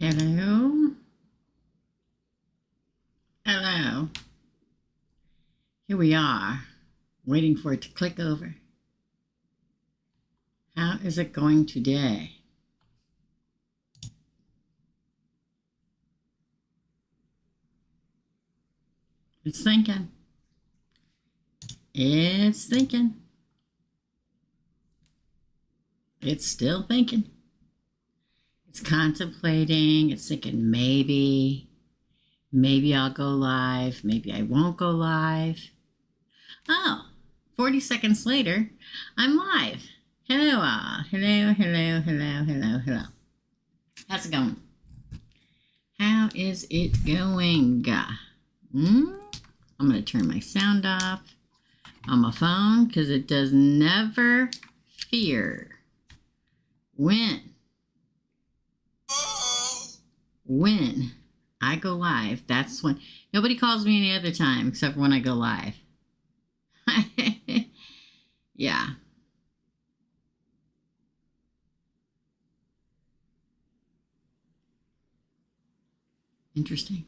Hello. Hello. Here we are, waiting for it to click over. How is it going today? It's thinking. It's thinking. It's still thinking. It's contemplating. It's thinking maybe I'll go live. Maybe I won't go live. Oh, 40 seconds later, I'm live. Hello all. Hello. How's it going? How is it going? I'm going to turn my sound off on my phone because it does never fear. When I go live, that's when nobody calls me any other time except when I go live. Yeah. Interesting.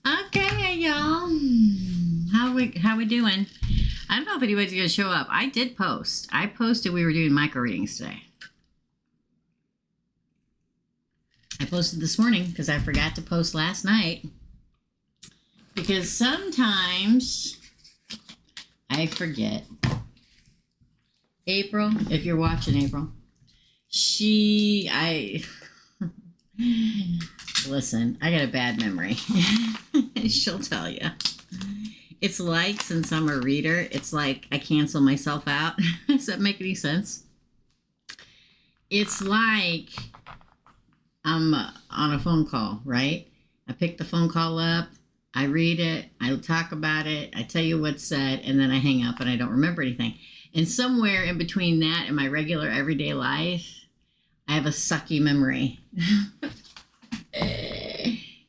Okay, y'all. How we doing? I don't know if anybody's gonna show up. I did post. I posted we were doing micro readings today. I posted this morning because I forgot to post last night. Because sometimes I forget. April, if you're watching, April, listen, I got a bad memory. She'll tell you. It's like, since I'm a reader, it's like I cancel myself out. Does that make any sense? It's like I'm on a phone call, right? I pick the phone call up, I read it, I talk about it, I tell you what's said, and then I hang up and I don't remember anything. And somewhere in between that and my regular everyday life, I have a sucky memory.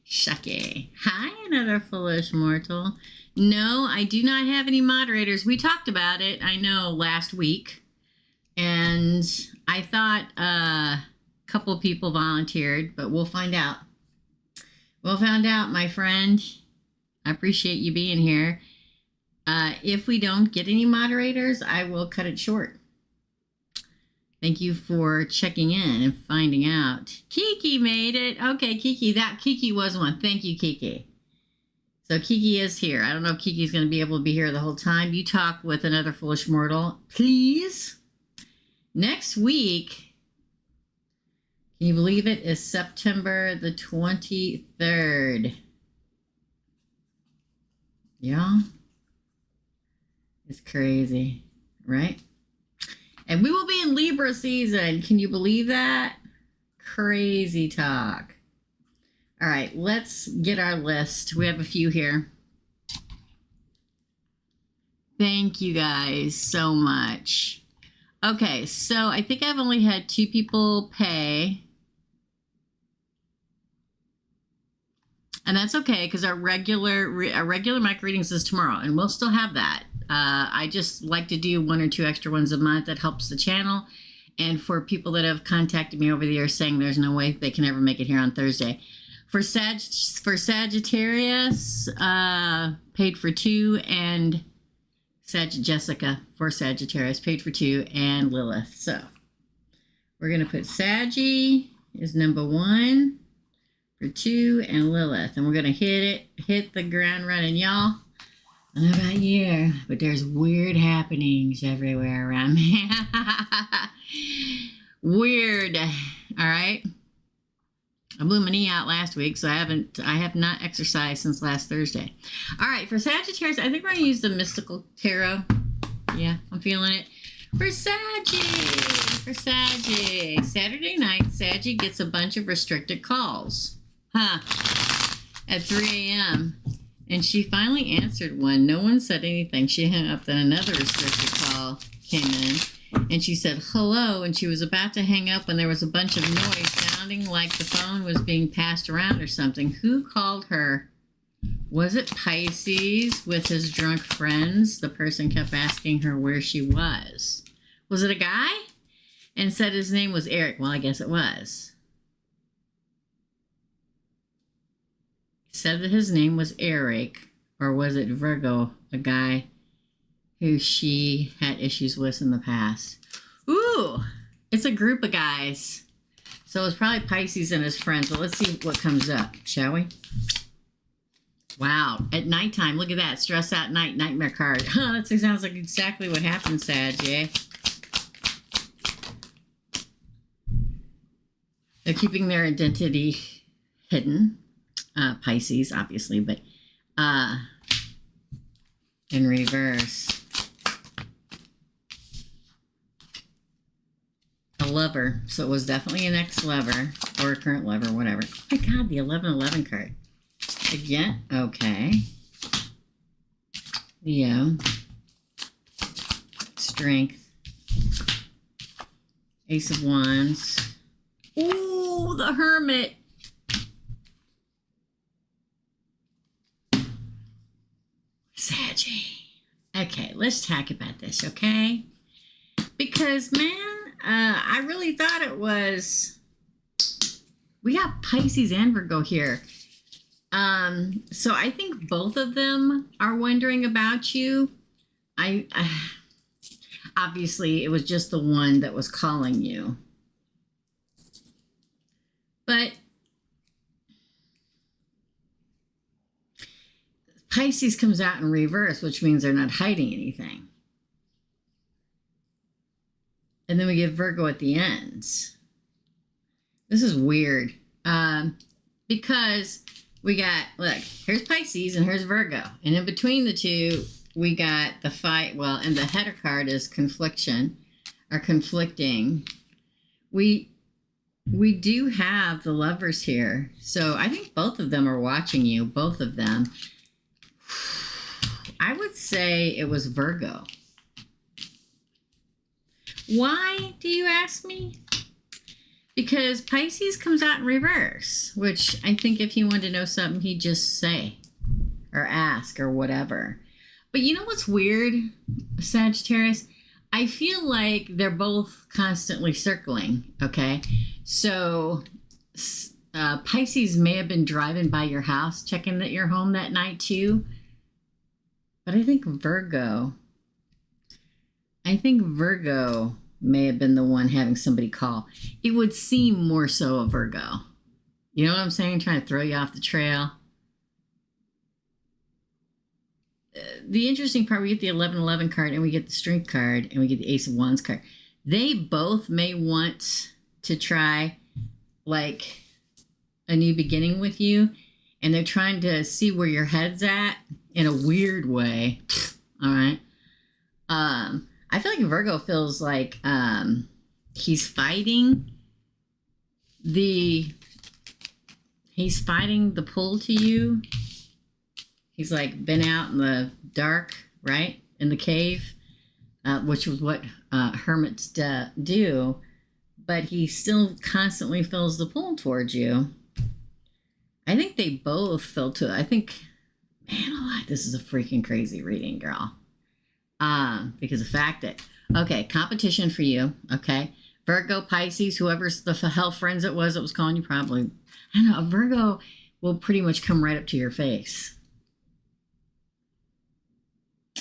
Shucky. Hi, another foolish mortal. No, I do not have any moderators. We talked about it, I know, last week. And I thought a couple people volunteered, but we'll find out. We'll find out, my friend. I appreciate you being here. If we don't get any moderators, I will cut it short. Thank you for checking in and finding out. Kiki made it. Okay, Kiki was one. Thank you, Kiki. So Kiki is here. I don't know if Kiki's going to be able to be here the whole time. You talk with another foolish mortal, please. Next week, can you believe it, is September the 23rd. Yeah. It's crazy, right? And we will be in Libra season. Can you believe that? Crazy talk. All right, let's get our list. We have a few here. Thank you guys so much. Okay, so I think I've only had 2 people pay. And that's okay, because our regular micro readings is tomorrow, and we'll still have that. I just like to do 1 or 2 extra ones a month. That helps the channel. And for people that have contacted me over the years saying there's no way they can ever make it here on Thursday. For Sagittarius, paid for 2, and Jessica for Sagittarius paid for 2, and Lilith. So we're going to put Saggy is number 1 for 2, and Lilith. And we're going to hit the ground running, y'all. I don't know about you, but there's weird happenings everywhere around me. Weird. All right. I blew my knee out last week, so I have not exercised since last Thursday. All right, for Sagittarius, I think we're going to use the Mystical Tarot. Yeah, I'm feeling it. For Saggy. Saturday night, Saggy gets a bunch of restricted calls. At 3 a.m. And she finally answered one. No one said anything. She hung up, then another restricted call came in. And she said, hello, and she was about to hang up when there was a bunch of noise sounding like the phone was being passed around or something. Who called her? Was it Pisces with his drunk friends? The person kept asking her where she was. Was it a guy? and said his name was Eric. Well, I guess it was. He said that his name was Eric, or was it Virgo, a guy who she had issues with in the past. Ooh, it's a group of guys. So it's probably Pisces and his friends. But let's see what comes up, shall we? Wow, at nighttime, look at that. Stress out night, nightmare card. Huh, that sounds like exactly what happened, Sag, yeah? They're keeping their identity hidden. Pisces, obviously, but in reverse. A lover. So it was definitely an ex-lover or a current lover, whatever. Oh my God, the 1111 card. Again, okay. Leo. Strength. Ace of Wands. Ooh, the Hermit. Saggy. Okay, let's talk about this, okay? Because, man, I really thought it was... We got Pisces and Virgo here. So I think both of them are wondering about you. Obviously, it was just the one that was calling you. But Pisces comes out in reverse, which means they're not hiding anything. And then we get Virgo at the ends. This is weird. Because we got, look, here's Pisces and here's Virgo. And in between the two, we got the fight. Well, and the header card is confliction or conflicting. We do have the lovers here. So I think both of them are watching you, both of them. I would say it was Virgo. Why, do you ask me? Because Pisces comes out in reverse, which I think if he wanted to know something, he'd just say or ask or whatever. But you know what's weird, Sagittarius? I feel like they're both constantly circling, okay? So Pisces may have been driving by your house, checking at your home that night too. But I think Virgo may have been the one having somebody call. It would seem more so a Virgo. You know what I'm saying? Trying to throw you off the trail. The interesting part, we get the 1111 card and we get the Strength card and we get the Ace of Wands card. They both may want to try like a new beginning with you, and they're trying to see where your head's at in a weird way. All right. I feel like Virgo feels like he's fighting the pull to you. He's like been out in the dark, right? In the cave, which was what hermits do. But he still constantly feels the pull towards you. I think they both feel to it. I think, man, this is a freaking crazy reading, girl. Because of the fact that, okay, competition for you, okay? Virgo, Pisces, whoever's the hell friends it was that was calling you, probably, I don't know, a Virgo will pretty much come right up to your face.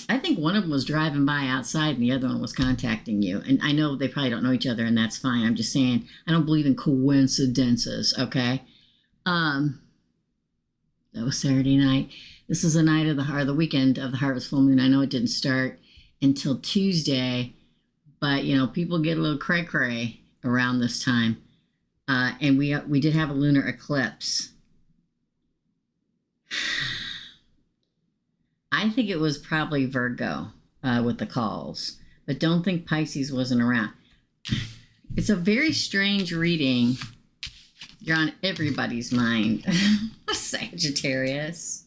I think one of them was driving by outside and the other one was contacting you. And I know they probably don't know each other, and that's fine. I'm just saying, I don't believe in coincidences, okay? That was Saturday night. This is the night of the weekend of the harvest full moon. I know it didn't start until Tuesday, but you know, people get a little cray-cray around this time. And we did have a lunar eclipse. I think it was probably Virgo with the calls, but don't think Pisces wasn't around. It's a very strange reading. You're on everybody's mind, Sagittarius.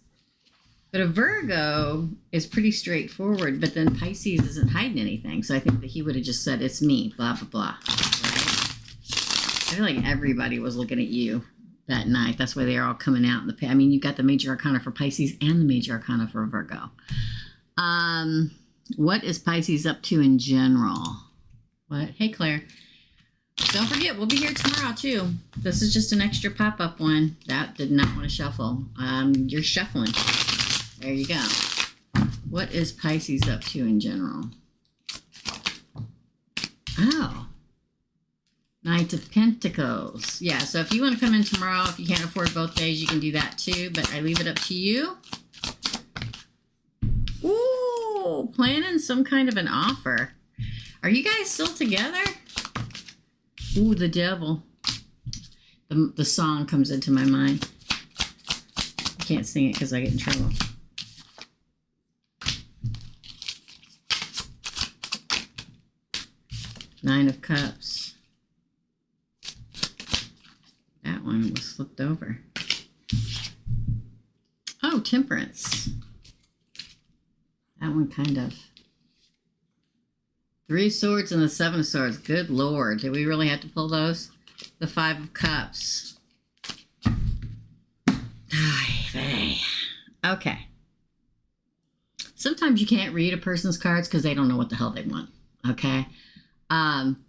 But a Virgo is pretty straightforward, but then Pisces isn't hiding anything. So I think that he would have just said, it's me, blah, blah, blah. Right? I feel like everybody was looking at you that night. That's why they're all coming out. I mean, you got the major arcana for Pisces and the major arcana for Virgo. What is Pisces up to in general? What? Hey, Claire. Don't forget, we'll be here tomorrow, too. This is just an extra pop-up one. That did not want to shuffle. You're shuffling. There you go. What is Pisces up to in general? Oh. Knight of Pentacles. Yeah, so if you want to come in tomorrow, if you can't afford both days, you can do that too, but I leave it up to you. Ooh, planning some kind of an offer. Are you guys still together? Ooh, the devil. The song comes into my mind. I can't sing it because I get in trouble. Nine of Cups. That one was flipped over. Oh, Temperance. That one kind of. Three Swords and the Seven of Swords. Good Lord. Did we really have to pull those? The Five of Cups. Okay. Sometimes you can't read a person's cards because they don't know what the hell they want. Okay?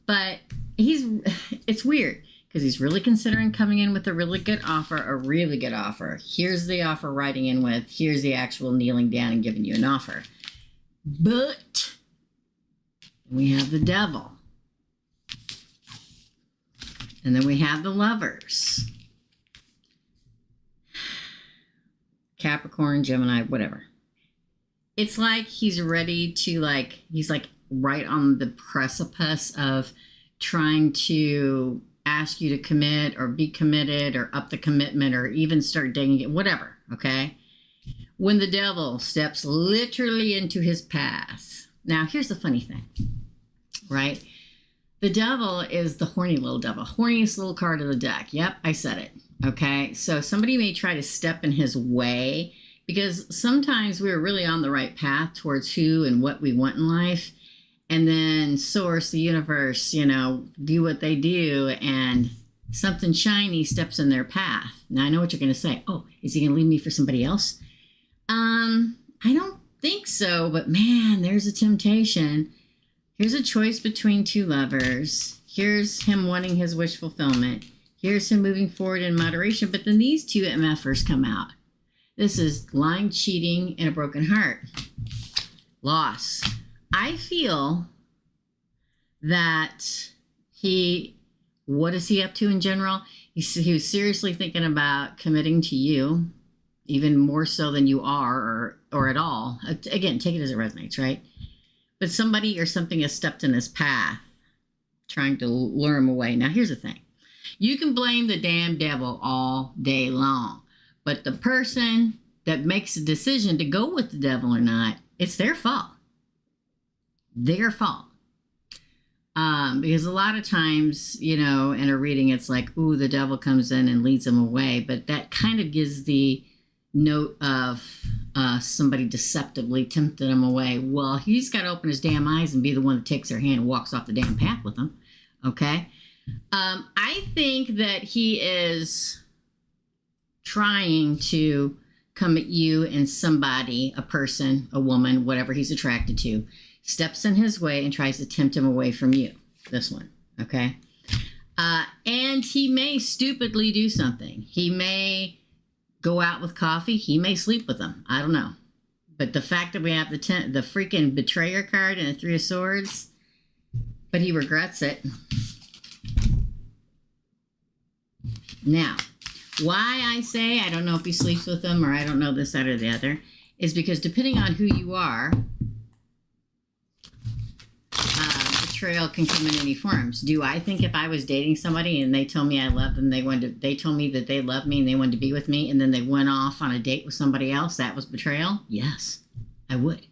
But it's weird because he's really considering coming in with a really good offer, Here's the offer writing in with, here's the actual kneeling down and giving you an offer. But we have the Devil. And then we have the Lovers. Capricorn, Gemini, whatever. It's like he's ready to he's right on the precipice of trying to ask you to commit or be committed or up the commitment or even start dating it, whatever, okay? When the Devil steps literally into his path. Now, here's the funny thing, right? The Devil is the horny little devil, horniest little card of the deck. Yep, I said it, okay? So somebody may try to step in his way because sometimes we're really on the right path towards who and what we want in life. And then source, the universe, do what they do, and something shiny steps in their path. Now, I know what you're going to say. Oh, is he going to leave me for somebody else? I don't think so, but man, there's a temptation. Here's a choice between two lovers. Here's him wanting his wish fulfillment. Here's him moving forward in moderation, but then these two MFers come out. This is lying, cheating, and a broken heart. Loss. I feel that what is he up to in general? He was seriously thinking about committing to you, even more so than you are or at all. Again, take it as it resonates, right? But somebody or something has stepped in his path, trying to lure him away. Now, here's the thing. You can blame the damn devil all day long, but the person that makes the decision to go with the devil or not, it's their fault. Their fault. Because a lot of times, in a reading, it's like, ooh, the devil comes in and leads them away. But that kind of gives the note of somebody deceptively tempted him away. Well, he's got to open his damn eyes and be the one that takes their hand and walks off the damn path with them. Okay? I think that he is trying to come at you and somebody, a person, a woman, whatever he's attracted to, steps in his way and tries to tempt him away from you. This one, okay? And he may stupidly do something. He may go out with coffee. He may sleep with them. I don't know. But the fact that we have the freaking betrayer card and the Three of Swords, but he regrets it. Now, why I say I don't know if he sleeps with them or I don't know this, that, or the other is because depending on who you are, betrayal can come in any forms. Do I think if I was dating somebody and they told me I loved them, they told me that they loved me and they wanted to be with me, and then they went off on a date with somebody else, that was betrayal? Yes, I would.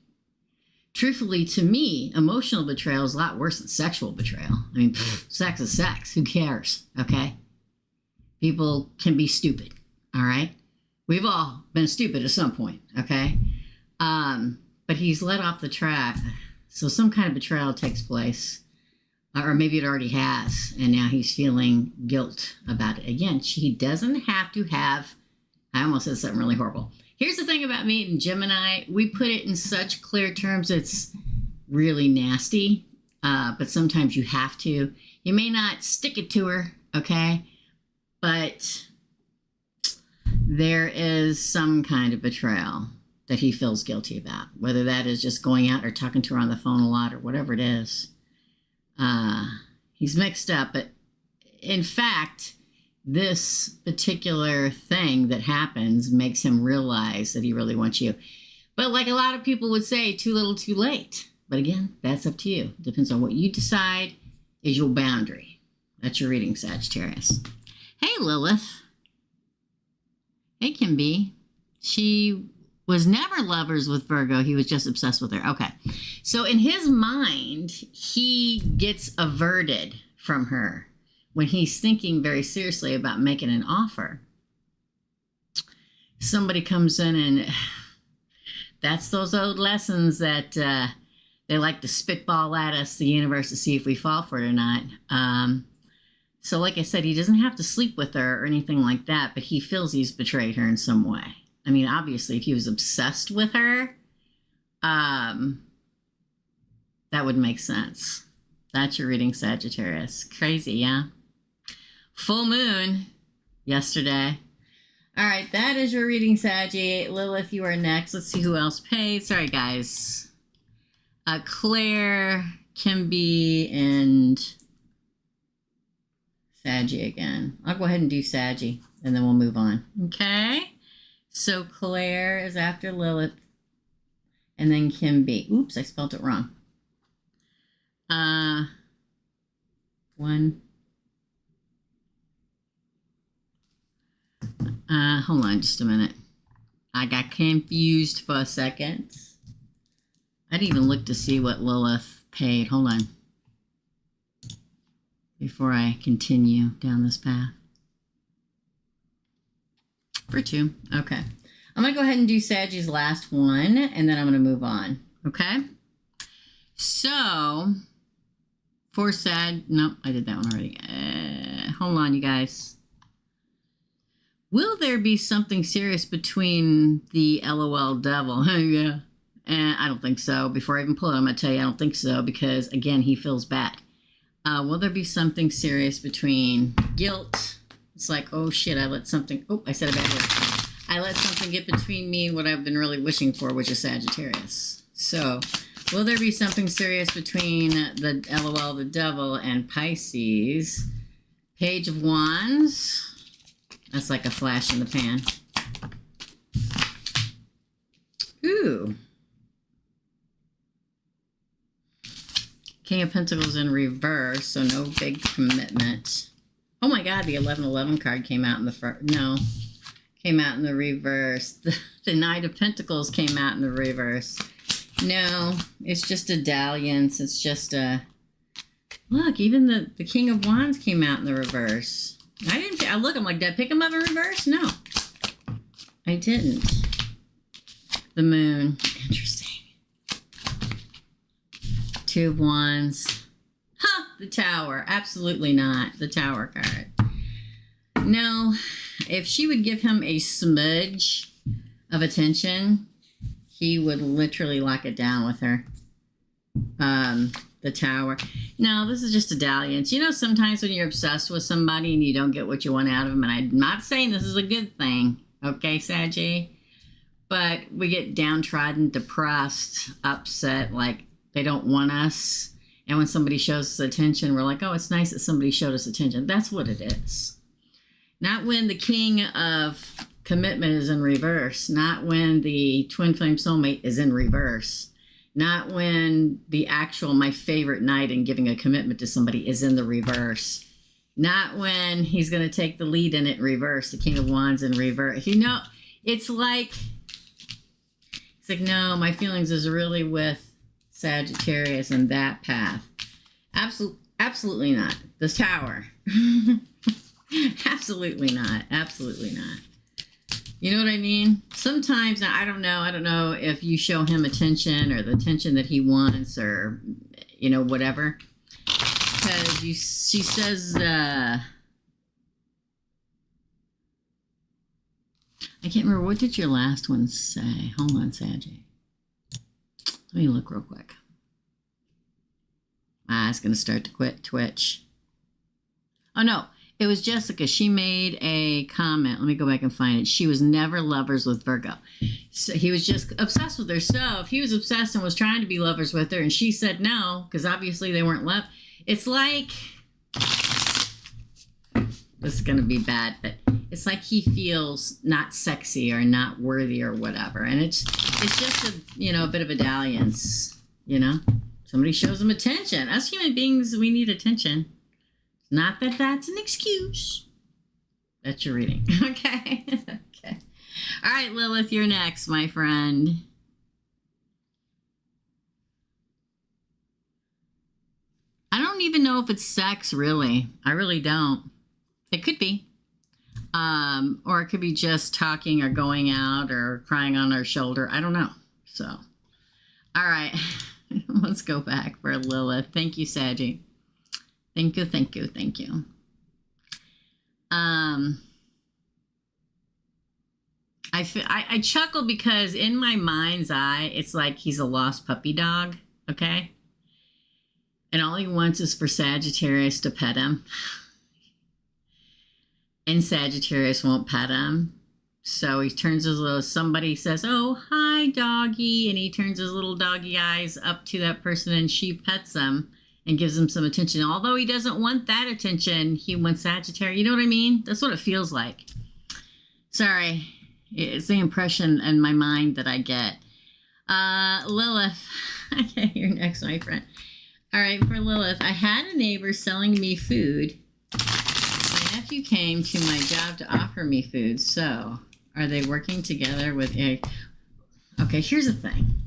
Truthfully, to me, emotional betrayal is a lot worse than sexual betrayal. I mean, sex is sex. Who cares? Okay? People can be stupid. All right? We've all been stupid at some point. Okay? But he's let off the track. So some kind of betrayal takes place, or maybe it already has, and now he's feeling guilt about it. Again, he doesn't have to have, I almost said something really horrible. Here's the thing about me and Gemini, we put it in such clear terms, it's really nasty, but sometimes you have to. He may not stick it to her, okay? But there is some kind of betrayal that he feels guilty about, whether that is just going out or talking to her on the phone a lot or whatever it is. He's mixed up, but in fact, this particular thing that happens makes him realize that he really wants you. But like a lot of people would say, too little, too late. But again, that's up to you. Depends on what you decide is your boundary. That's your reading, Sagittarius. Hey, Lilith. Hey, Kimby. She was never lovers with Virgo. He was just obsessed with her. Okay. So in his mind, he gets averted from her when he's thinking very seriously about making an offer. Somebody comes in and that's those old lessons that they like to spitball at us, the universe, to see if we fall for it or not. So like I said, he doesn't have to sleep with her or anything like that, but he feels he's betrayed her in some way. I mean, obviously, if he was obsessed with her, that would make sense. That's your reading, Sagittarius. Crazy, yeah? Full moon yesterday. All right, that is your reading, Saggy. Lilith, you are next. Let's see who else paid. Sorry, guys. Claire, Kimby, and Saggy again. I'll go ahead and do Saggy, and then we'll move on. Okay? So Claire is after Lilith, and then Kimby. Oops, I spelled it wrong. Hold on just a minute. I got confused for a second. I didn't even look to see what Lilith paid. Hold on. Before I continue down this path. For 2. Okay. I'm going to go ahead and do Saggy's last one, and then I'm going to move on. Okay? So, for Sag... No, I did that one already. Hold on, you guys. Will there be something serious between the LOL devil? Yeah. And I don't think so. Before I even pull it, I'm going to tell you I don't think so, because, again, he feels bad. Will there be something serious between guilt... It's like, oh shit, I let something, oh, I said a bad word. I let something get between me and what I've been really wishing for, which is Sagittarius. So, will there be something serious between the LOL, the devil, and Pisces? Page of Wands. That's like a flash in the pan. Ooh. King of Pentacles in reverse, so no big commitment. Oh my God, the 1111 card came out in the first, no, came out in the reverse. The Knight of Pentacles came out in the reverse. No, it's just a dalliance. It's just a, look, even the King of Wands came out in the reverse. I look, I'm like, did I pick him up in reverse? No, I didn't. The Moon, interesting. 2 of Wands. Huh, the Tower. Absolutely not. The Tower card. No, if she would give him a smudge of attention, he would literally lock it down with her. The Tower. No, this is just a dalliance. You know, sometimes when you're obsessed with somebody and you don't get what you want out of them, and I'm not saying this is a good thing, okay, Saggy? But we get downtrodden, depressed, upset, like they don't want us. And when somebody shows us attention, we're like, oh, it's nice that somebody showed us attention. That's what it is. Not when the King of Commitment is in reverse. Not when the Twin Flame Soulmate is in reverse. Not when the actual, my favorite knight in giving a commitment to somebody is in the reverse. Not when he's going to take the lead in it in reverse. The King of Wands in reverse. You know, it's like, no, my feelings is really with Sagittarius and that path. Absolutely not. The Tower. Absolutely not. Absolutely not. You know what I mean? Sometimes, now I don't know if you show him attention or the attention that he wants or, you know, whatever. Because she says, I can't remember, what did your last one say? Hold on, Saggy. Let me look real quick. My eye's going to start to twitch. Oh, no. It was Jessica. She made a comment. Let me go back and find it. She was never lovers with Virgo. So he was just obsessed with her. So if he was obsessed and was trying to be lovers with her and she said no, because obviously they weren't love, it's like, this is going to be bad, but it's like he feels not sexy or not worthy or whatever. And it's just a, a bit of a dalliance, Somebody shows him attention. Us human beings, we need attention. Not that that's an excuse. That's your reading. Okay. Okay. All right, Lilith, you're next, my friend. I don't even know if it's sex, really. I really don't. It could be. Or it could be just talking or going out or crying on our shoulder. I don't know. So, all right. Let's go back for Lilith. Thank you, Saggy. Thank you, thank you, thank you. I chuckle because in my mind's eye, it's like he's a lost puppy dog, okay? And all he wants is for Sagittarius to pet him. And Sagittarius won't pet him. So he turns his little, somebody says, oh, hi, doggy. And he turns his little doggy eyes up to that person and she pets him and gives him some attention. Although he doesn't want that attention, he wants Sagittarius. You know what I mean? That's what it feels like. Sorry. It's the impression in my mind that I get. Lilith. Okay, you're next, my friend. All right, for Lilith. I had a neighbor selling me food. My nephew came to my job to offer me food. So, are they working together with a... Okay, here's the thing.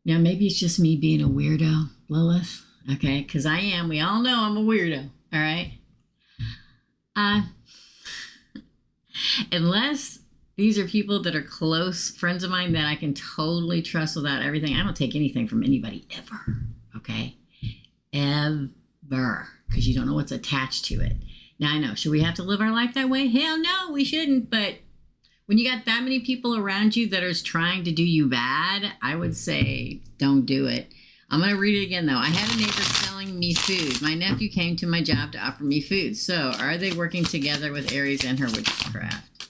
Now, maybe it's just me being a weirdo, Lilith. Okay, because I am. We all know I'm a weirdo. All right? Unless these are people that are close friends of mine that I can totally trust without everything. I don't take anything from anybody ever. Okay? Ever. Because you don't know what's attached to it. Now, I know. Should we have to live our life that way? Hell no, we shouldn't. But when you got that many people around you that are trying to do you bad, I would say don't do it. I'm going to read it again, though. I had a neighbor selling me food. My nephew came to my job to offer me food. So, are they working together with Aries and her witchcraft?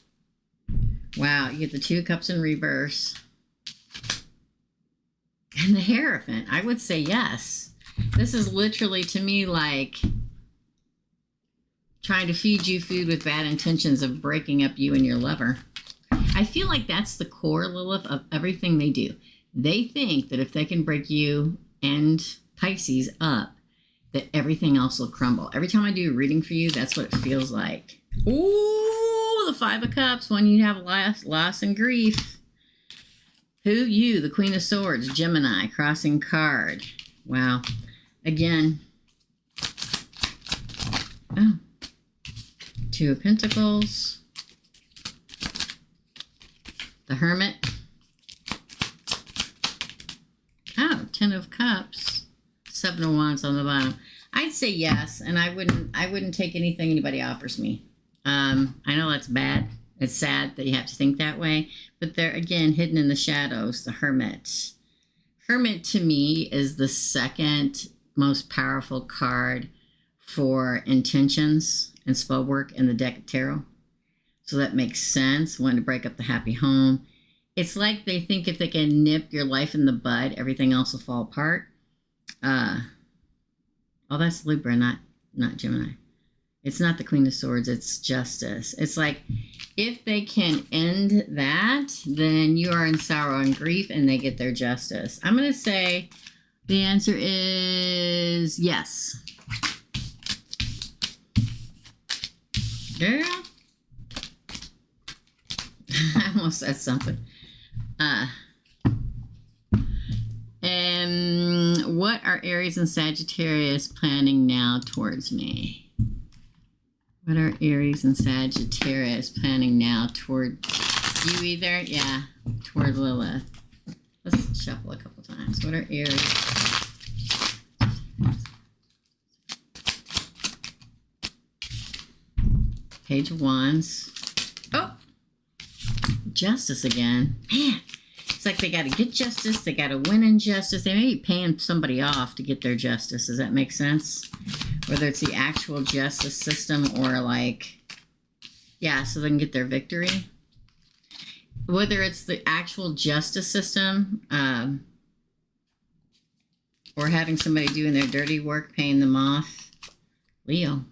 Wow, you get the 2 cups in reverse. And the Hierophant. I would say yes. This is literally, to me, like trying to feed you food with bad intentions of breaking up you and your lover. I feel like that's the core, Lilith, of everything they do. They think that if they can break you and Pisces up, that everything else will crumble. Every time I do a reading for you, that's what it feels like. Ooh, the 5 of Cups, when you have loss and grief. Who? You, the Queen of Swords, Gemini, crossing card. Wow. Again. Oh. 2 of Pentacles. The Hermit. Oh, 10 of Cups. 7 of Wands on the bottom. I'd say yes, and I wouldn't take anything anybody offers me. I know that's bad. It's sad that you have to think that way, but they're, again, hidden in the shadows, the Hermit. Hermit, to me, is the second most powerful card for intentions and spell work in the deck of tarot. So that makes sense. Wanting to break up the happy home. It's like they think if they can nip your life in the bud, everything else will fall apart. Oh, that's Libra, not Gemini. It's not the Queen of Swords. It's Justice. It's like if they can end that, then you are in sorrow and grief and they get their justice. I'm going to say the answer is yes. Girl. I almost said something. And what are Aries and Sagittarius planning now towards me? What are Aries and Sagittarius planning now toward you either? Yeah, toward Lilith. Let's shuffle a couple times. What are Aries? Page of Wands. Oh! Justice again. Man, it's like they got to get justice. They got to win in justice. They may be paying somebody off to get their justice. Does that make sense? Whether it's the actual justice system or like, yeah, so they can get their victory. Whether it's the actual justice system or having somebody doing their dirty work, paying them off. Leo.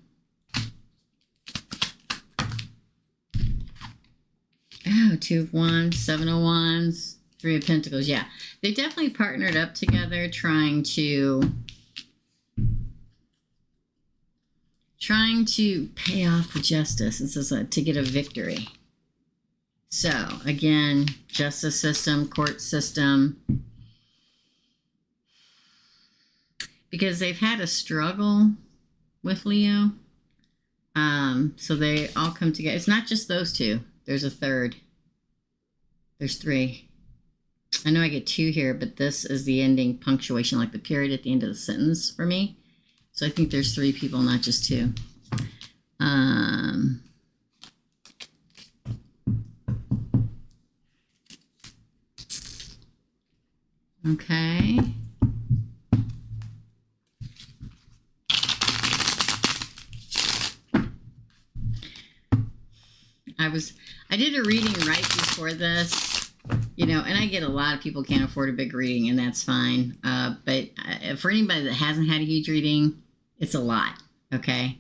Oh, 2 of Wands, 7 of Wands, 3 of Pentacles. Yeah, they definitely partnered up together trying to pay off the justice. This is to get a victory. So, again, justice system, court system. Because they've had a struggle with Leo. So they all come together. It's not just those two. There's a third. There's 3. I know I get 2 here, but this is the ending punctuation, like the period at the end of the sentence for me. So I think there's 3 people, not just 2. Okay. I did a reading right before this, you know, and I get a lot of people can't afford a big reading, and that's fine. But for anybody that hasn't had a huge reading, it's a lot, okay?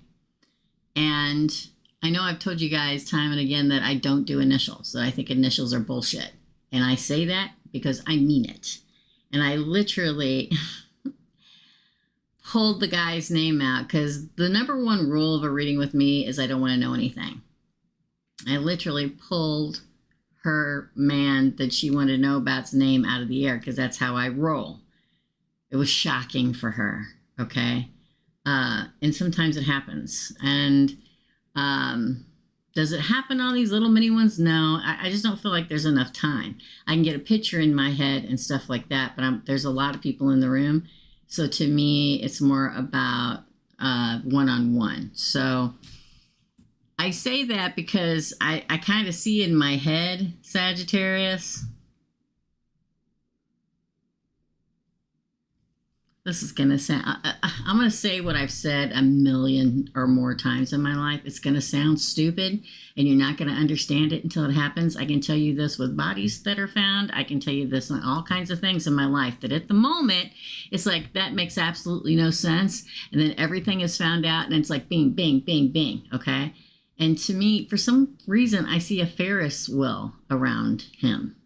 And I know I've told you guys time and again that I don't do initials, that I think initials are bullshit. And I say that because I mean it. And I literally pulled the guy's name out because the number 1 rule of a reading with me is I don't want to know anything. I literally pulled her man that she wanted to know about's name out of the air because that's how I roll. It was shocking for her, okay? And sometimes it happens. And does it happen on these little mini ones? No, I just don't feel like there's enough time. I can get a picture in my head and stuff like that, but there's a lot of people in the room. So to me, it's more about one-on-one. So I say that because I kind of see in my head, Sagittarius. This is going to sound, I'm going to say what I've said a million or more times in my life. It's going to sound stupid and you're not going to understand it until it happens. I can tell you this with bodies that are found. I can tell you this on all kinds of things in my life that at the moment, it's like that makes absolutely no sense. And then everything is found out and it's like bing, bing, bing, bing. Okay. And to me, for some reason, I see a Ferris wheel around him.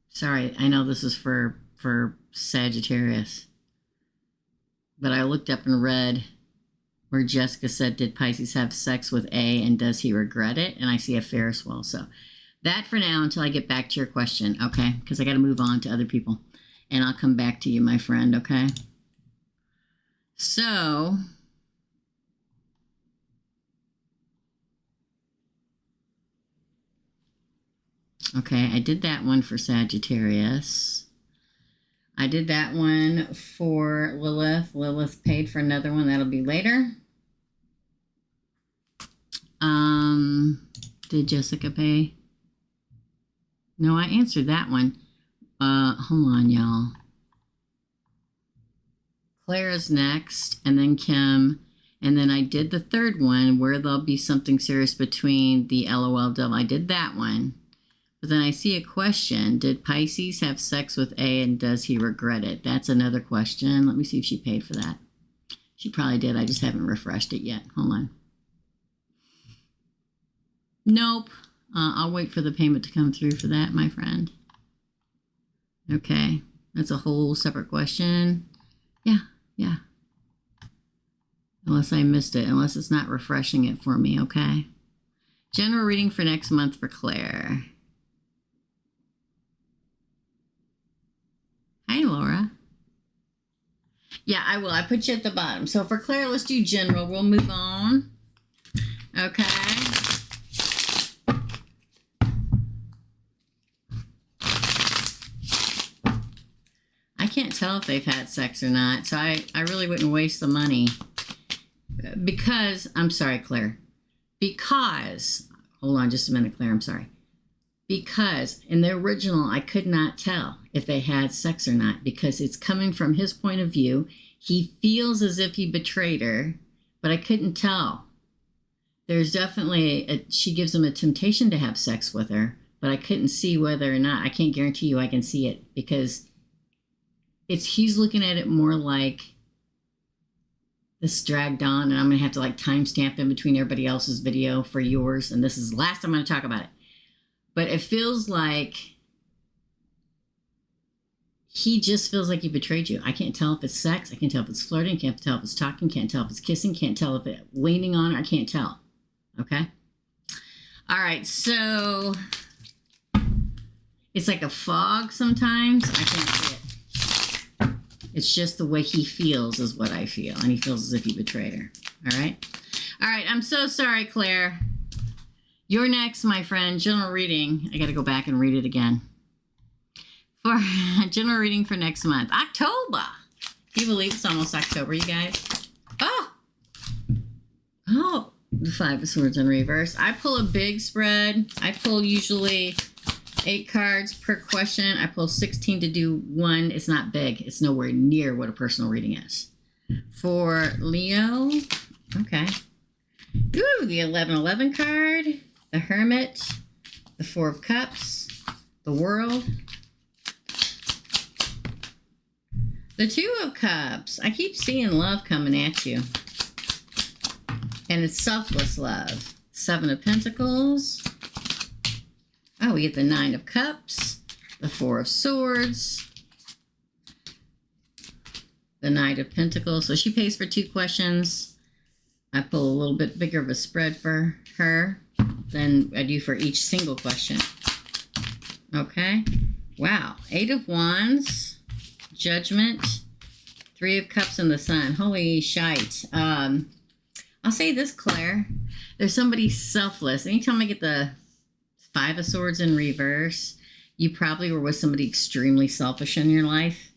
Sorry, I know this is for Sagittarius. But I looked up and read where Jessica said, did Pisces have sex with A and does he regret it? And I see a Ferris wheel. So that for now until I get back to your question, okay? Because I got to move on to other people. And I'll come back to you, my friend, okay? So, okay, I did that one for Sagittarius. I did that one for Lilith. Lilith paid for another one. That'll be later. Did Jessica pay? No, I answered that one. Hold on, y'all. Clara's next, and then Kim, and then I did the third one where there'll be something serious between the LOL devil. I did that one. But then I see a question. Did Pisces have sex with A and does he regret it? That's another question. Let me see if she paid for that. She probably did. I just haven't refreshed it yet. Hold on. Nope. I'll wait for the payment to come through for that, my friend. Okay. That's a whole separate question. Yeah. Unless I missed it. Unless it's not refreshing it for me, okay? General reading for next month for Claire. Hi, Laura. Yeah, I will. I put you at the bottom. So for Claire, let's do general. We'll move on. Okay. I can't tell if they've had sex or not, so I really wouldn't waste the money. Because, I'm sorry, Claire. Because, hold on just a minute, Claire, I'm sorry. Because in the original, I could not tell if they had sex or not because it's coming from his point of view. He feels as if he betrayed her, but I couldn't tell. There's definitely, she gives him a temptation to have sex with her, but I couldn't see whether or not. I can't guarantee you I can see it because he's looking at it more like this dragged on, and I'm going to have to like timestamp in between everybody else's video for yours, and this is the last I'm going to talk about it. But it feels like he just feels like he betrayed you. I can't tell if it's sex. I can't tell if it's flirting. Can't tell if it's talking. Can't tell if it's kissing. Can't tell if it's leaning on her. I can't tell. Okay? All right, so it's like a fog sometimes. I can't see it. It's just the way he feels is what I feel. And he feels as if he betrayed her. All right? All right, I'm so sorry, Claire. You're next, my friend. General reading. I got to go back and read it again. For general reading for next month. October. Can you believe it's almost October, you guys? Oh, the Five of Swords in reverse. I pull a big spread. I pull usually 8 cards per question. I pull 16 to do one. It's not big. It's nowhere near what a personal reading is. For Leo, okay. Ooh, the 1111 card. The Hermit, the Four of Cups, the World, the Two of Cups. I keep seeing love coming at you. And it's selfless love. Seven of Pentacles. Oh, we get the Nine of Cups, the Four of Swords, the Knight of Pentacles. So she pays for 2 questions. I pull a little bit bigger of a spread for her than I do for each single question. Okay. Wow. 8 of Wands, Judgment, 3 of Cups, and the Sun. Holy shite. I'll say this, Claire. There's somebody selfless. Anytime I get the 5 of Swords in reverse, you probably were with somebody extremely selfish in your life.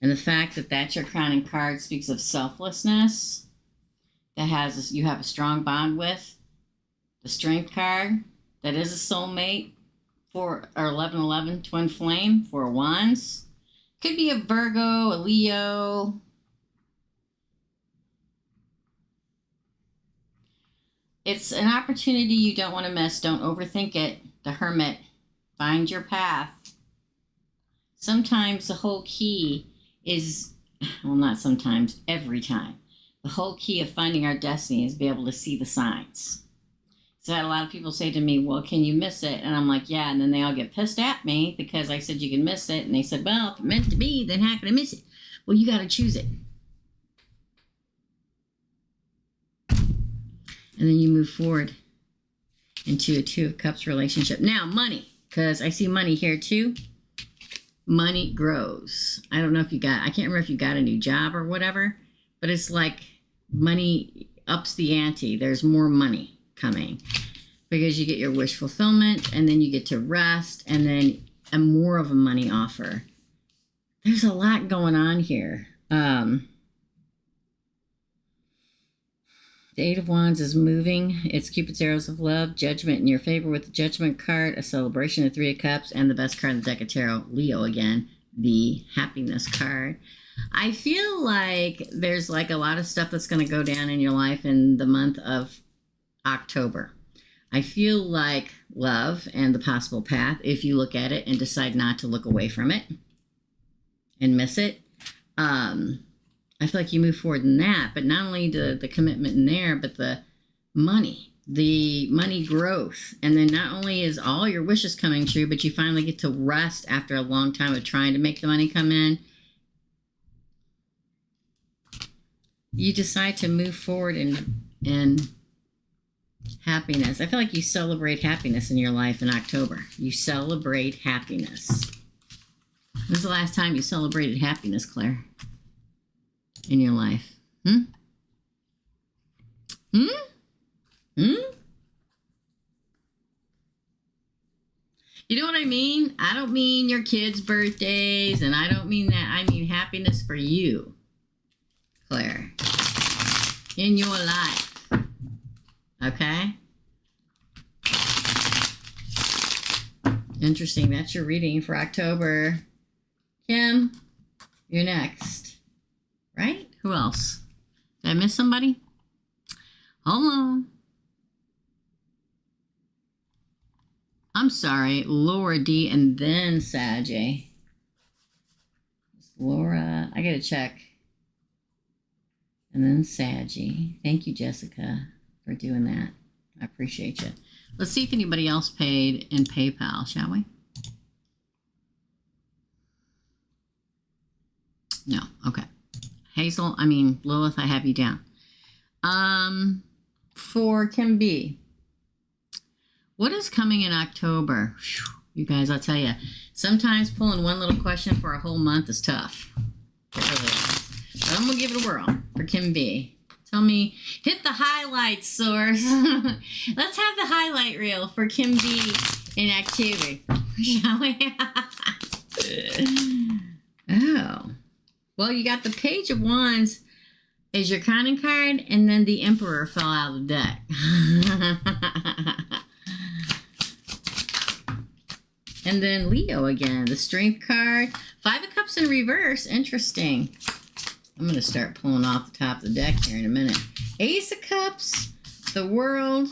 And the fact that that's your crowning card speaks of selflessness that you have a strong bond with. The Strength card, that is a soulmate for our 1111 twin flame, 4 of Wands. Could be a Virgo, a Leo. It's an opportunity you don't want to miss. Don't overthink it. The Hermit, find your path. Sometimes the whole key is, well, not sometimes, every time. The whole key of finding our destiny is be able to see the signs. So I had a lot of people say to me, well, can you miss it? And I'm like, yeah. And then they all get pissed at me because I said you can miss it. And they said, well, if it's meant to be, then how can I miss it? Well, you got to choose it. And then you move forward into a 2 of Cups relationship. Now, money, because I see money here too. Money grows. I don't know if I can't remember if you got a new job or whatever, but it's like money ups the ante. There's more money coming because you get your wish fulfillment, and then you get to rest, and then more of a money offer. There's a lot going on here. The 8 of Wands is moving. It's Cupid's arrows of love, Judgment in your favor with the Judgment card, a celebration of 3 of Cups, and the best card in the deck of tarot, Leo again, the Happiness card. I feel like there's like a lot of stuff that's going to go down in your life in the month of October. I feel like love and the possible path, if you look at it and decide not to look away from it and miss it, I feel like you move forward in that. But not only the commitment in there, but the money growth. And then not only is all your wishes coming true, but you finally get to rest after a long time of trying to make the money come in. You decide to move forward in happiness. I feel like you celebrate happiness in your life in October. You celebrate happiness. When was the last time you celebrated happiness, Claire, in your life? You know what I mean? I don't mean your kids' birthdays, and I don't mean that. I mean happiness for you, Claire, in your life. Okay? Interesting. That's your reading for October. Kim, you're next. Right? Who else? Did I miss somebody? Hold on. I'm sorry. Laura D. and then Sajay. Laura. I got to check. And then Sajay. Thank you, Jessica, for doing that. I appreciate you. Let's see if anybody else paid in PayPal, shall we? No. Okay. Lilith, I have you down. For Kim B. What is coming in October? Whew, you guys, I'll tell you. Sometimes pulling one little question for a whole month is tough. It really is. But I'm going to give it a whirl for Kim B. Tell me, hit the highlights, source. Let's have the highlight reel for Kim B in October, shall we? Oh. Well, you got the Page of Wands as your crowning card, and then the Emperor fell out of the deck. And then Leo again, the Strength card. Five of Cups in reverse. Interesting. I'm going to start pulling off the top of the deck here in a minute. Ace of Cups, the World.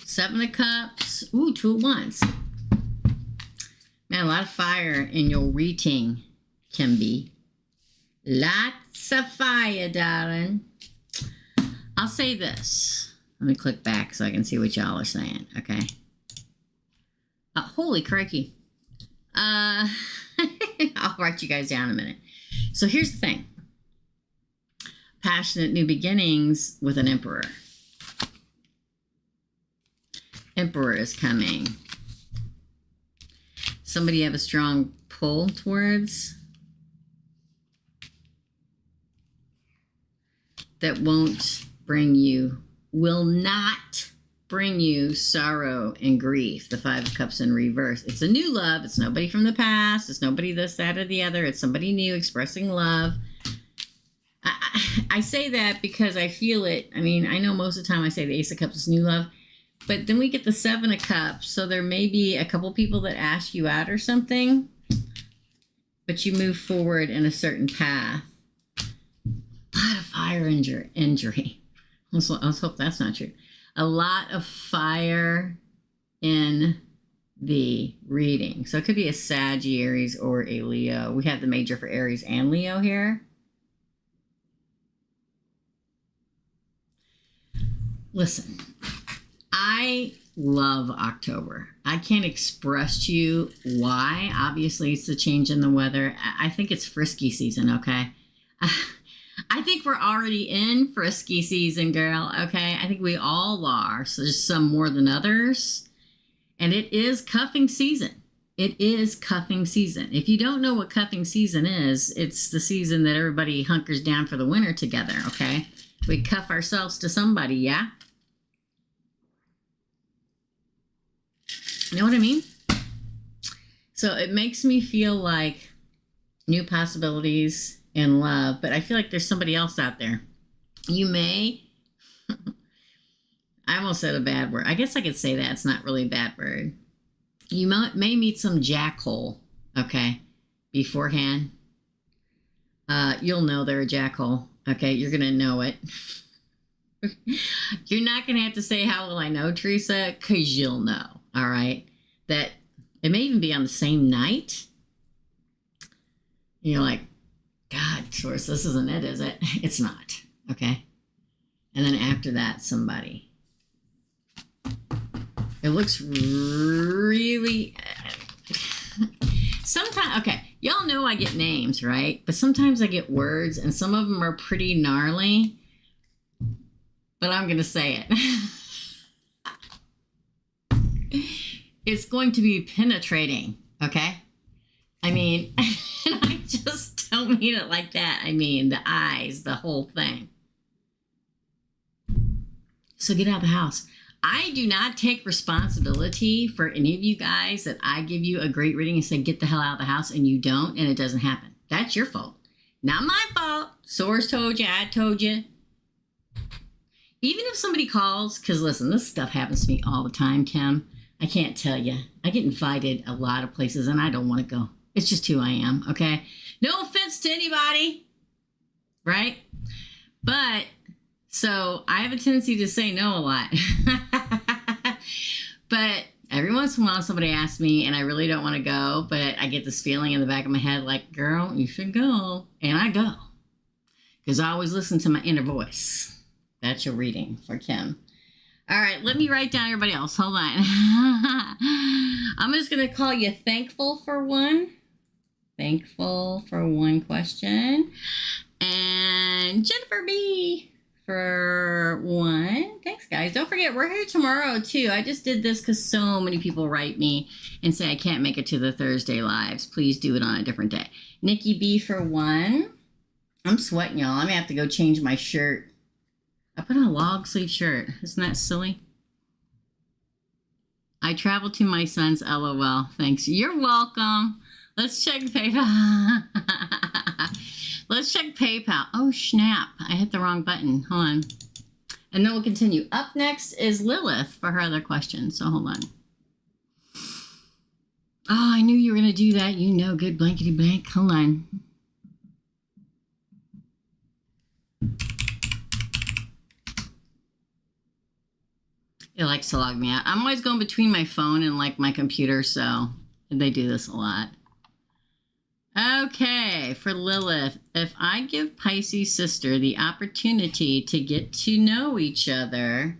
Seven of Cups. Ooh, Two of Wands. Man, a lot of fire in your reading, Kim B. Lots of fire, darling. I'll say this. Let me click back so I can see what y'all are saying, okay? Holy crikey. I'll write you guys down in a minute. So here's the thing. Passionate new beginnings with an Emperor. Emperor is coming. Somebody you have a strong pull towards that will not bring you sorrow and grief. The Five of Cups in reverse. It's a new love. It's nobody from the past. It's nobody this, that, or the other. It's somebody new expressing love. I say that because I feel it. I mean, I know most of the time I say the Ace of Cups is new love, but then we get the Seven of Cups. So there may be a couple people that ask you out or something, but you move forward in a certain path. A lot of fire injury. Let's hope that's not true. A lot of fire in the reading. So it could be a Sag, Aries, or a Leo. We have the major for Aries and Leo here. Listen, I love October. I can't express to you why. Obviously, it's the change in the weather. I think it's frisky season, okay? I think we're already in frisky season, girl, okay? I think we all are. So there's some more than others. And it is cuffing season. It is cuffing season. If you don't know what cuffing season is, it's the season that everybody hunkers down for the winter together, okay? We cuff ourselves to somebody, yeah? You know what I mean? So it makes me feel like new possibilities in love, but I feel like there's somebody else out there. You may, I almost said a bad word. I guess I could say that. It's not really a bad word. You may meet some jackhole, okay, beforehand. You'll know they're a jackhole, okay? You're going to know it. You're not going to have to say, how will I know, Teresa? Because you'll know, all right? That it may even be on the same night. You're like, God, source, this isn't it, is it? It's not, okay? And then after that, somebody. It looks really... Sometimes, okay, y'all know I get names, right? But sometimes I get words, and some of them are pretty gnarly. But I'm going to say it. It's going to be penetrating, okay? I mean, and I just don't mean it like that. I mean, the eyes, the whole thing. So get out of the house. I do not take responsibility for any of you guys that I give you a great reading and say, get the hell out of the house, and you don't, and it doesn't happen. That's your fault. Not my fault. Source told you, I told you. Even if somebody calls, because listen, this stuff happens to me all the time, Kim. I can't tell you. I get invited a lot of places and I don't want to go. It's just who I am, okay? No offense to anybody, right? But, so I have a tendency to say no a lot. But every once in a while somebody asks me and I really don't want to go, but I get this feeling in the back of my head like, girl, you should go. And I go. Because I always listen to my inner voice. That's your reading for Kim. All right, let me write down everybody else. Hold on. I'm just going to call you thankful for one. Thankful for one question. And Jennifer B for one. Thanks, guys. Don't forget, we're here tomorrow, too. I just did this because so many people write me and say I can't make it to the Thursday lives. Please do it on a different day. Nikki B for one. I'm sweating, y'all. I'm going to have to go change my shirt. I put on a long sleeve shirt. Isn't that silly? I traveled to my son's LOL. Thanks. You're welcome. Let's check PayPal. Let's check PayPal. Oh, snap. I hit the wrong button. Hold on. And then we'll continue. Up next is Lilith for her other question. So hold on. Oh, I knew you were going to do that. You know, good blankety blank. Hold on. It likes to log me out. I'm always going between my phone and like my computer, so they do this a lot. Okay, for Lilith, if I give Pisces sister the opportunity to get to know each other,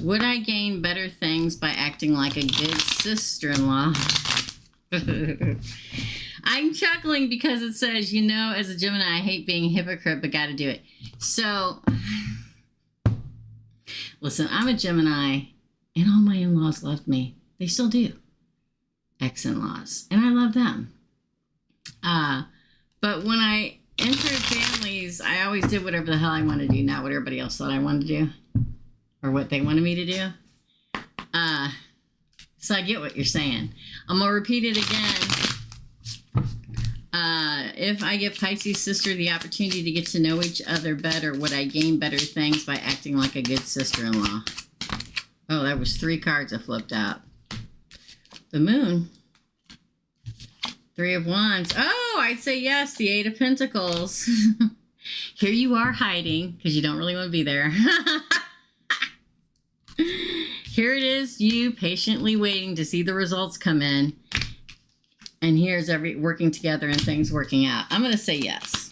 would I gain better things by acting like a good sister-in-law? I'm chuckling because it says, you know, as a Gemini, I hate being a hypocrite, but got to do it. So, listen, I'm a Gemini, and all my in-laws loved me. They still do. Ex-in-laws. And I love them. But when I entered families, I always did whatever the hell I wanted to do, not what everybody else thought I wanted to do. Or what they wanted me to do. So I get what you're saying. I'm going to repeat it again. If I give Pisces sister the opportunity to get to know each other better, would I gain better things by acting like a good sister-in-law? Oh, that was 3 cards I flipped out. The moon. 3 of Wands. Oh, I'd say yes, the 8 of Pentacles. Here you are hiding because you don't really want to be there. Here it is, you patiently waiting to see the results come in. And here's working together and things working out. I'm going to say yes.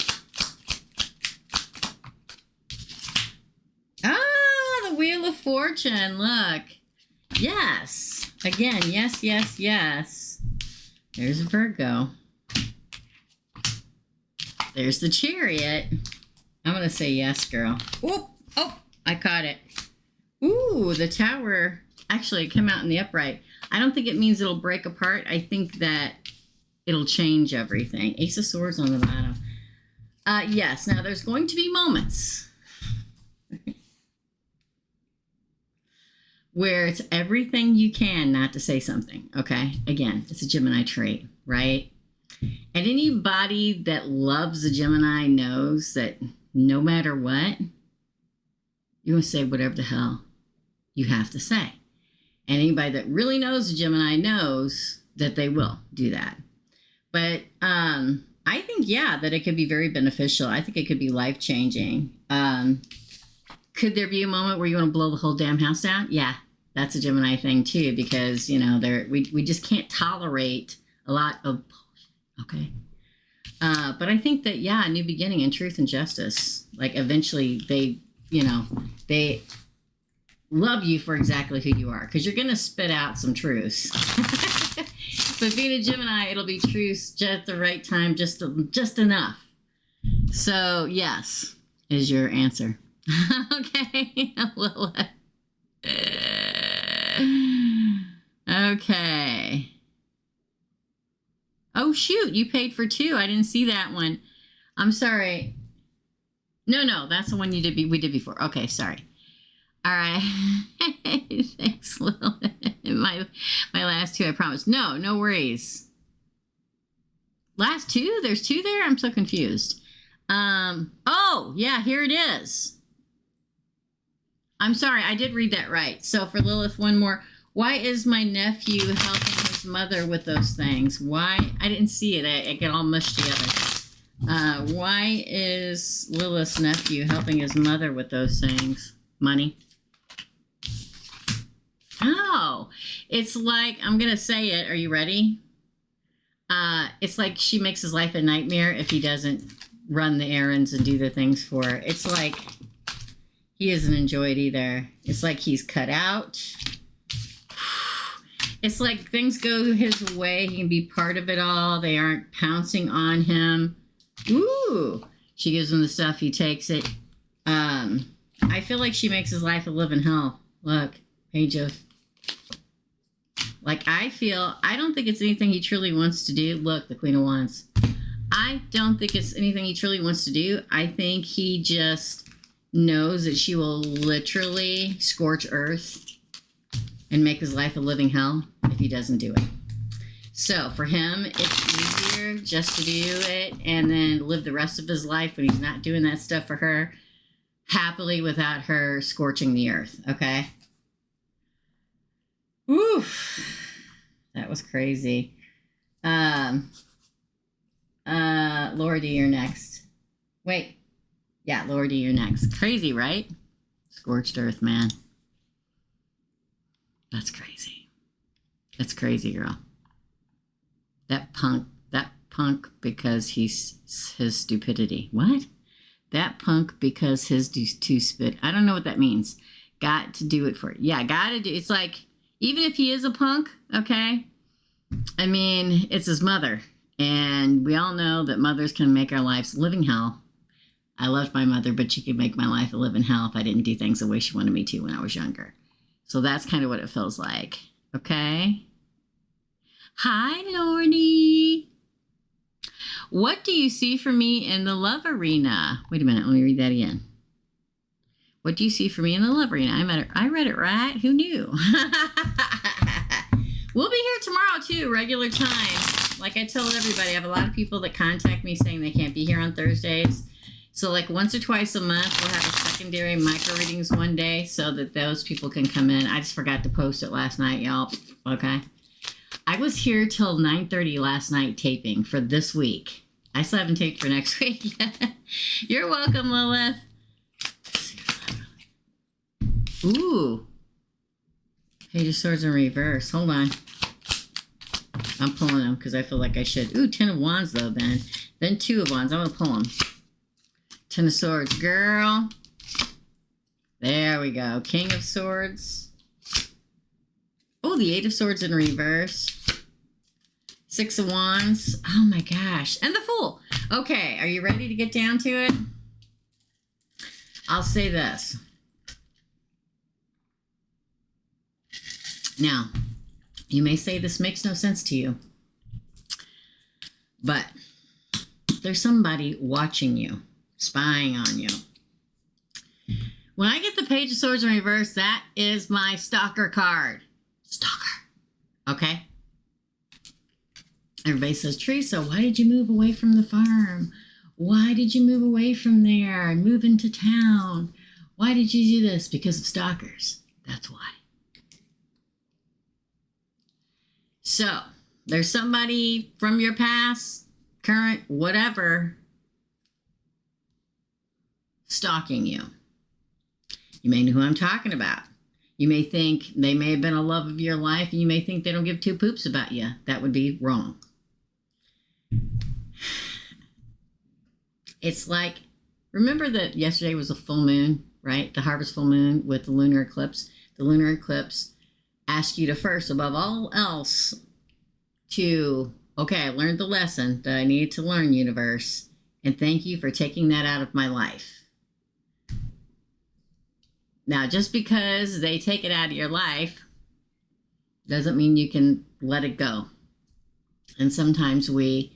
Ah, the Wheel of Fortune. Look. Yes. Again, yes, yes, yes. There's a Virgo. There's the Chariot. I'm going to say yes, girl. Oop. Oh, I caught it. Ooh, the Tower. Actually, it came out in the upright. I don't think it means it'll break apart. I think that it'll change everything. Ace of Swords on the bottom. Yes, now there's going to be moments where it's everything you can not to say something, okay? Again, it's a Gemini trait, right? And anybody that loves a Gemini knows that no matter what, you want to say whatever the hell you have to say. And anybody that really knows a Gemini knows that they will do that. But I think, yeah, that it could be very beneficial. I think it could be life-changing. Could there be a moment where you want to blow the whole damn house down? Yeah, that's a Gemini thing, too, because, you know, we just can't tolerate a lot of bullshit, okay? But I think that, yeah, a new beginning in truth and justice. Like, eventually they love you for exactly who you are, because you're going to spit out some truths. But being a Gemini, it'll be truths just at the right time, just enough. So, yes, is your answer. Okay, Lilith. Okay. Oh, shoot, you paid for 2. I didn't see that one. I'm sorry. No, that's the one we did before. Okay, sorry. All right. Thanks, Lilith. My last 2, I promise. No worries. Last 2? There's 2 there? I'm so confused. Oh, yeah, here it is. I'm sorry, I did read that right. So for Lilith, one more. Why is my nephew helping his mother with those things? Why? I didn't see it. I get all mushed together. Why is Lilith's nephew helping his mother with those things? Money. Oh, it's like, I'm going to say it. Are you ready? It's like she makes his life a nightmare if he doesn't run the errands and do the things for her. It's like he doesn't enjoy it either. It's like he's cut out. It's like things go his way. He can be part of it all. They aren't pouncing on him. Ooh, she gives him the stuff. He takes it. I feel like she makes his life a living hell. Look, page of... Like, I don't think it's anything he truly wants to do. Look, the Queen of Wands. I don't think it's anything he truly wants to do. I think he just knows that she will literally scorch earth and make his life a living hell if he doesn't do it. So, for him, it's easier just to do it and then live the rest of his life when he's not doing that stuff for her happily without her scorching the earth, okay? Oof, that was crazy. Laura D, you're next. Wait. Yeah, Laura D, you're next. Crazy, right? Scorched earth, man. That's crazy. That's crazy, girl. That punk because his stupidity. What? That punk because his too spit. I don't know what that means. Got to do it for it. Yeah, got to do. It's like, even if he is a punk, okay? I mean, it's his mother. And we all know that mothers can make our lives a living hell. I loved my mother, but she could make my life a living hell if I didn't do things the way she wanted me to when I was younger. So that's kind of what it feels like. Okay? Hi, Lordy. What do you see for me in the love arena? Wait a minute. Let me read that again. What do you see for me in the love arena? I read it right. Who knew? We'll be here tomorrow, too. Regular time. Like I tell everybody, I have a lot of people that contact me saying they can't be here on Thursdays. So like once or twice a month, we'll have a secondary micro readings one day so that those people can come in. I just forgot to post it last night, y'all. Okay. I was here till 9:30 last night taping for this week. I still haven't taped for next week yet. You're welcome, Lilith. Ooh. Page of Swords in reverse. Hold on. I'm pulling them because I feel like I should. Ooh, 10 of Wands, though, then. Then 2 of Wands. I'm going to pull them. 10 of Swords. Girl. There we go. King of Swords. Oh, the 8 of Swords in reverse. 6 of Wands. Oh, my gosh. And the Fool. Okay, are you ready to get down to it? I'll say this. Now, you may say this makes no sense to you, but there's somebody watching you, spying on you. When I get the Page of Swords in reverse, that is my stalker card. Stalker. Okay? Everybody says, Teresa, why did you move away from the farm? Why did you move away from there and move into town? Why did you do this? Because of stalkers. That's why. So, there's somebody from your past, current, whatever, stalking you. You may know who I'm talking about. You may think they may have been a love of your life, and you may think they don't give 2 poops about you. That would be wrong. It's like, remember that yesterday was a full moon, right? The harvest full moon with the lunar eclipse. The lunar eclipse ask you to first, above all else, to, okay, I learned the lesson that I needed to learn, universe, and thank you for taking that out of my life. Now, just because they take it out of your life doesn't mean you can let it go. And sometimes we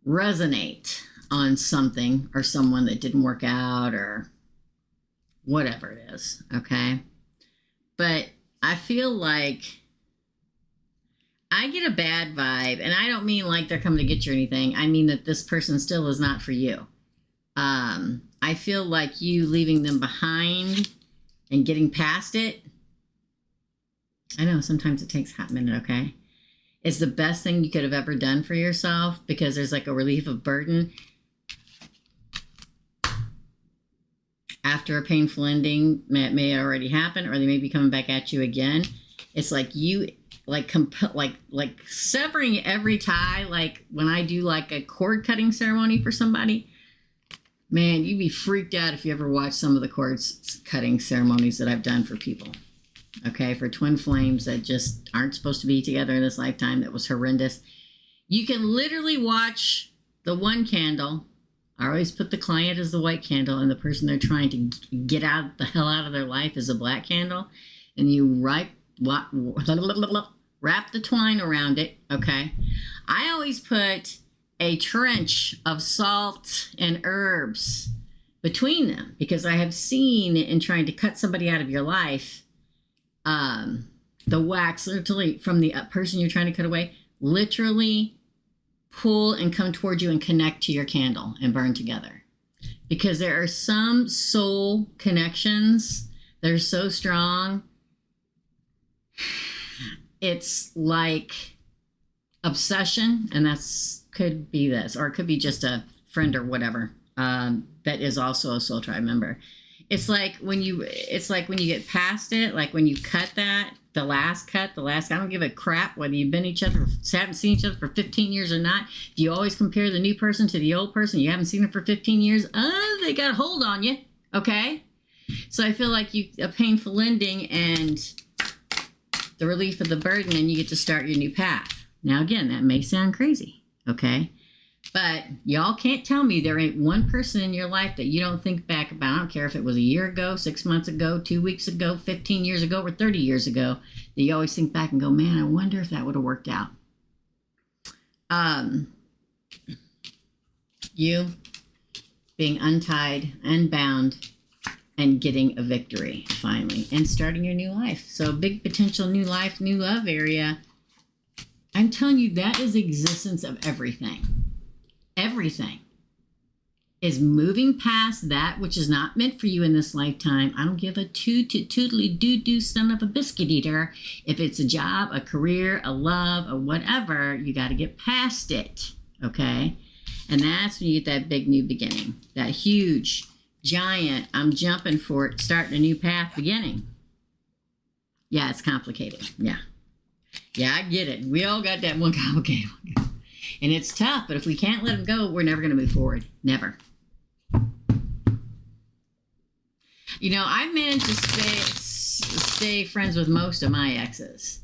resonate on something or someone that didn't work out or whatever it is, okay? But I feel like I get a bad vibe, and I don't mean like they're coming to get you or anything. I mean that this person still is not for you. I feel like you leaving them behind and getting past it. I know sometimes it takes a hot minute, okay? It's the best thing you could have ever done for yourself because there's like a relief of burden. After a painful ending may already happen, or they may be coming back at you again. It's like you like severing every tie. Like when I do like a cord cutting ceremony for somebody, man, you'd be freaked out if you ever watch some of the cord cutting ceremonies that I've done for people. Okay, for twin flames that just aren't supposed to be together in this lifetime. That was horrendous. You can literally watch the one candle. I always put the client as the white candle, and the person they're trying to get out the hell out of their life is a black candle. And you wrap the twine around it, okay? I always put a trench of salt and herbs between them because I have seen in trying to cut somebody out of your life, the wax literally from the person you're trying to cut away, literally pull and come towards you and connect to your candle and burn together. Because there are some soul connections that are so strong. It's like obsession, and could be this, or it could be just a friend or whatever that is also a soul tribe member. It's like when you get past it, like when you cut the last, I don't give a crap whether you've been haven't seen each other for 15 years or not. If you always compare the new person to the old person, you haven't seen them for 15 years, they got a hold on you, okay? So I feel like a painful ending and the relief of the burden, and you get to start your new path. Now, again, that may sound crazy, okay? But y'all can't tell me there ain't one person in your life that you don't think back about. I don't care if it was a year ago, 6 months ago, 2 weeks ago, 15 years ago, or 30 years ago, that you always think back and go, man, I wonder if that would have worked out. You being untied, unbound, and getting a victory, finally, and starting your new life. So big potential new life, new love area. I'm telling you, that is the existence of everything. Everything is moving past that which is not meant for you in this lifetime. I don't give a tootly doo son of a biscuit eater. If it's a job, a career, a love, or whatever, you got to get past it, okay? And that's when you get that big new beginning, that huge, giant, I'm jumping for it, starting a new path beginning. Yeah, it's complicated. Yeah, I get it. We all got that one complicated one. And it's tough, but if we can't let them go, we're never going to move forward. Never. You know, I've managed to stay friends with most of my exes.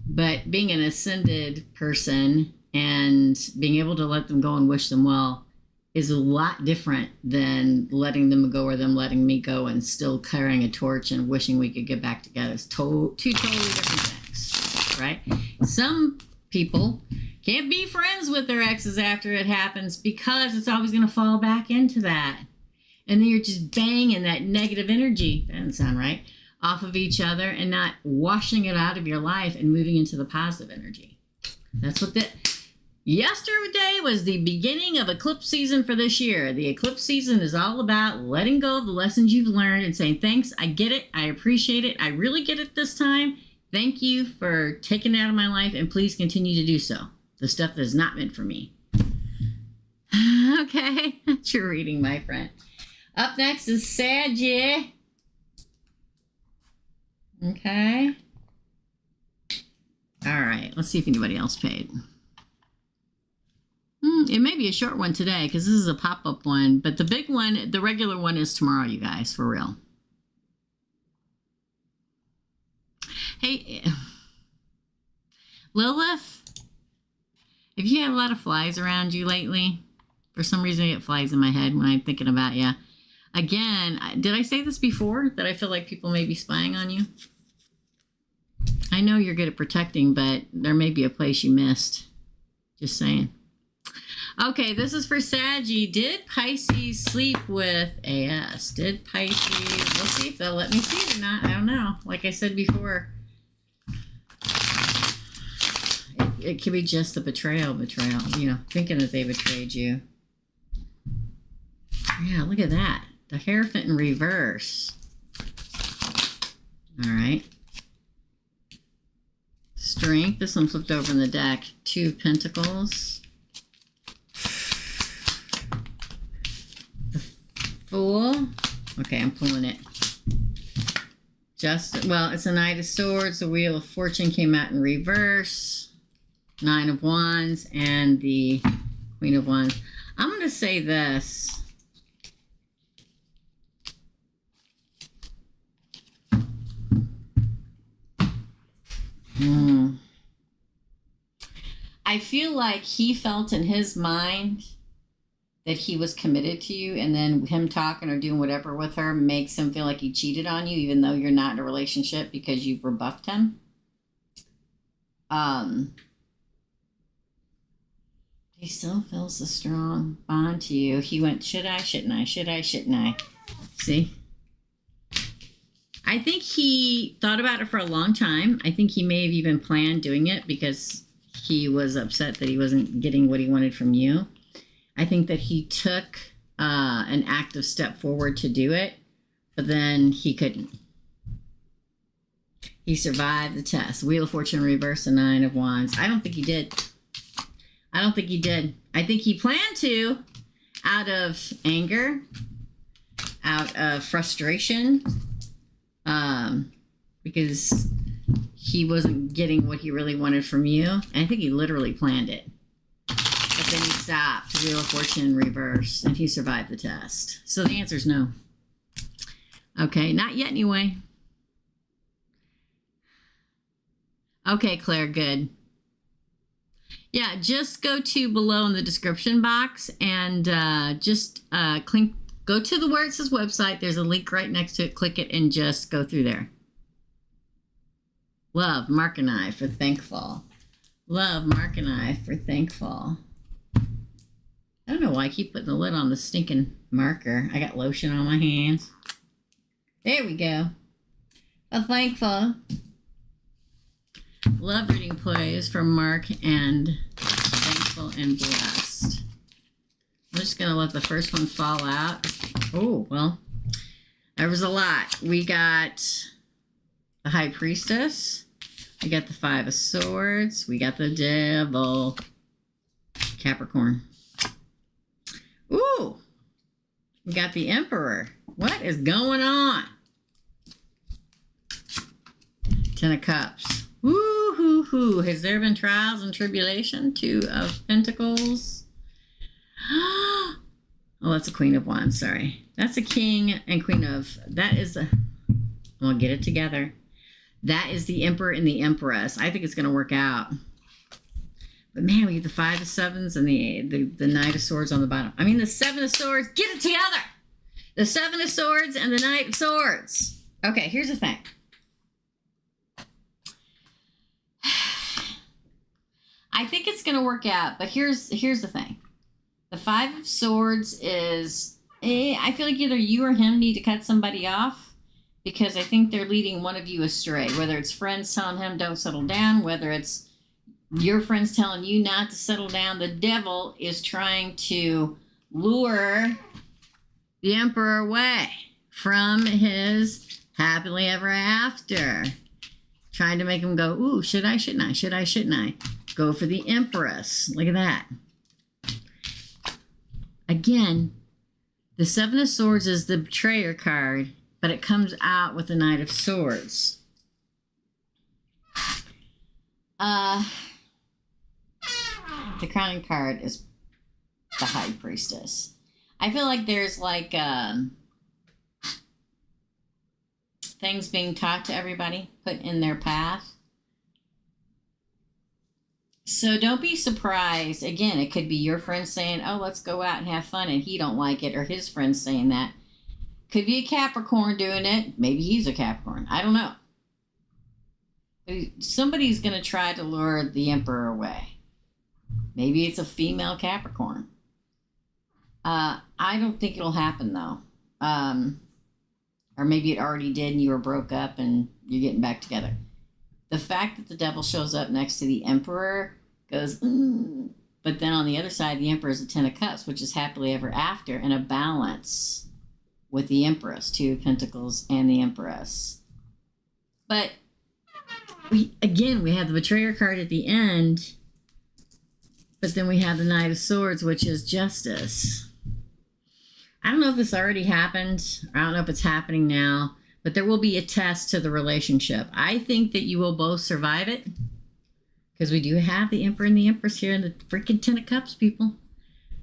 But being an ascended person and being able to let them go and wish them well is a lot different than letting them go or them letting me go and still carrying a torch and wishing we could get back together. It's two totally different things, right? Some people can't be friends with their exes after it happens because it's always going to fall back into that. And then you're just banging that negative energy, that doesn't sound right, off of each other and not washing it out of your life and moving into the positive energy. That's what yesterday was the beginning of eclipse season for this year. The eclipse season is all about letting go of the lessons you've learned and saying, thanks, I get it, I appreciate it, I really get it this time. Thank you for taking it out of my life, and please continue to do so. The stuff that is not meant for me. Okay, that's your reading, my friend. Up next is Sag. Okay. All right, let's see if anybody else paid. It may be a short one today because this is a pop-up one, but the big one, the regular one, is tomorrow, you guys, for real. Hey, Lilith, if you have a lot of flies around you lately, for some reason I get flies in my head when I'm thinking about you. Again, did I say this before, that I feel like people may be spying on you? I know you're good at protecting, but there may be a place you missed. Just saying. Okay, this is for Saggy. Did Pisces sleep with AS? Did Pisces, we'll see if they'll let me see it or not. I don't know. Like I said before, it could be just the betrayal, you know, thinking that they betrayed you. Yeah, look at that. The Hierophant in reverse. All right. Strength. This one flipped over in the deck. 2 of Pentacles. The Fool. Okay, I'm pulling it. Well, it's a Knight of Swords. The Wheel of Fortune came out in reverse. 9 of Wands and the Queen of Wands. I'm going to say this. I feel like he felt in his mind that he was committed to you, and then him talking or doing whatever with her makes him feel like he cheated on you, even though you're not in a relationship because you've rebuffed him. He still feels a strong bond to you. He went, should I, shouldn't I, should I, shouldn't I? See? I think he thought about it for a long time. I think he may have even planned doing it because he was upset that he wasn't getting what he wanted from you. I think that he took an active step forward to do it, but then he couldn't. He survived the test. Wheel of Fortune reverse, the 9 of Wands. I don't think he did. I don't think he did. I think he planned to, out of anger, out of frustration, because he wasn't getting what he really wanted from you. And I think he literally planned it. But then he stopped. Wheel of Fortune reverse, and he survived the test. So the answer is no. Okay, not yet anyway. Okay, Claire, good. Yeah, just go to below in the description box and go to the where it says website. There's a link right next to it. Click it and just go through there. Love, Mark and I for thankful. Love, Mark and I for thankful. I don't know why I keep putting the lid on the stinking marker. I got lotion on my hands. There we go. I'm thankful. Love reading plays from Mark and thankful and blessed. I'm just going to let the first one fall out. Oh, well, there was a lot. We got the High Priestess. We got the 5 of Swords. We got the Devil. Capricorn. Ooh, we got the Emperor. What is going on? 10 of Cups. Woo-hoo-hoo. Has there been trials and tribulation? 2 of Pentacles. Oh, that's a Queen of Wands. Sorry. That's a King and Queen of... That is a... I'll get it together. That is the Emperor and the Empress. I think it's going to work out. But man, we get the 5 of Sevens and the Knight of Swords on the bottom. I mean, the 7 of Swords. Get it together. The 7 of Swords and the Knight of Swords. Okay, here's the thing. I think it's going to work out, but here's the thing. The 5 of Swords is, I feel like either you or him need to cut somebody off because I think they're leading one of you astray, whether it's friends telling him don't settle down, whether it's your friends telling you not to settle down. The devil is trying to lure the Emperor away from his happily ever after, trying to make him go, ooh, should I, shouldn't I, should I, shouldn't I? Go for the Empress. Look at that. Again, the 7 of Swords is the betrayer card, but it comes out with the Knight of Swords. The crowning card is the High Priestess. I feel like there's like things being taught to everybody, put in their path. So don't be surprised. Again, it could be your friend saying, oh, let's go out and have fun, and he don't like it, or his friend saying that. Could be a Capricorn doing it. Maybe he's a Capricorn. I don't know. Somebody's going to try to lure the Emperor away. Maybe it's a female Capricorn. I don't think it'll happen, though. Or maybe it already did and you were broke up and you're getting back together. The fact that the devil shows up next to the Emperor goes, but then on the other side, the Emperor is a 10 of Cups, which is happily ever after, and a balance with the Empress, 2 of Pentacles and the Empress. But we have the betrayer card at the end, but then we have the Knight of Swords, which is justice. I don't know if this already happened, or I don't know if it's happening now, but there will be a test to the relationship. I think that you will both survive it, because we do have the Emperor and the Empress here in the freaking Ten of Cups, people.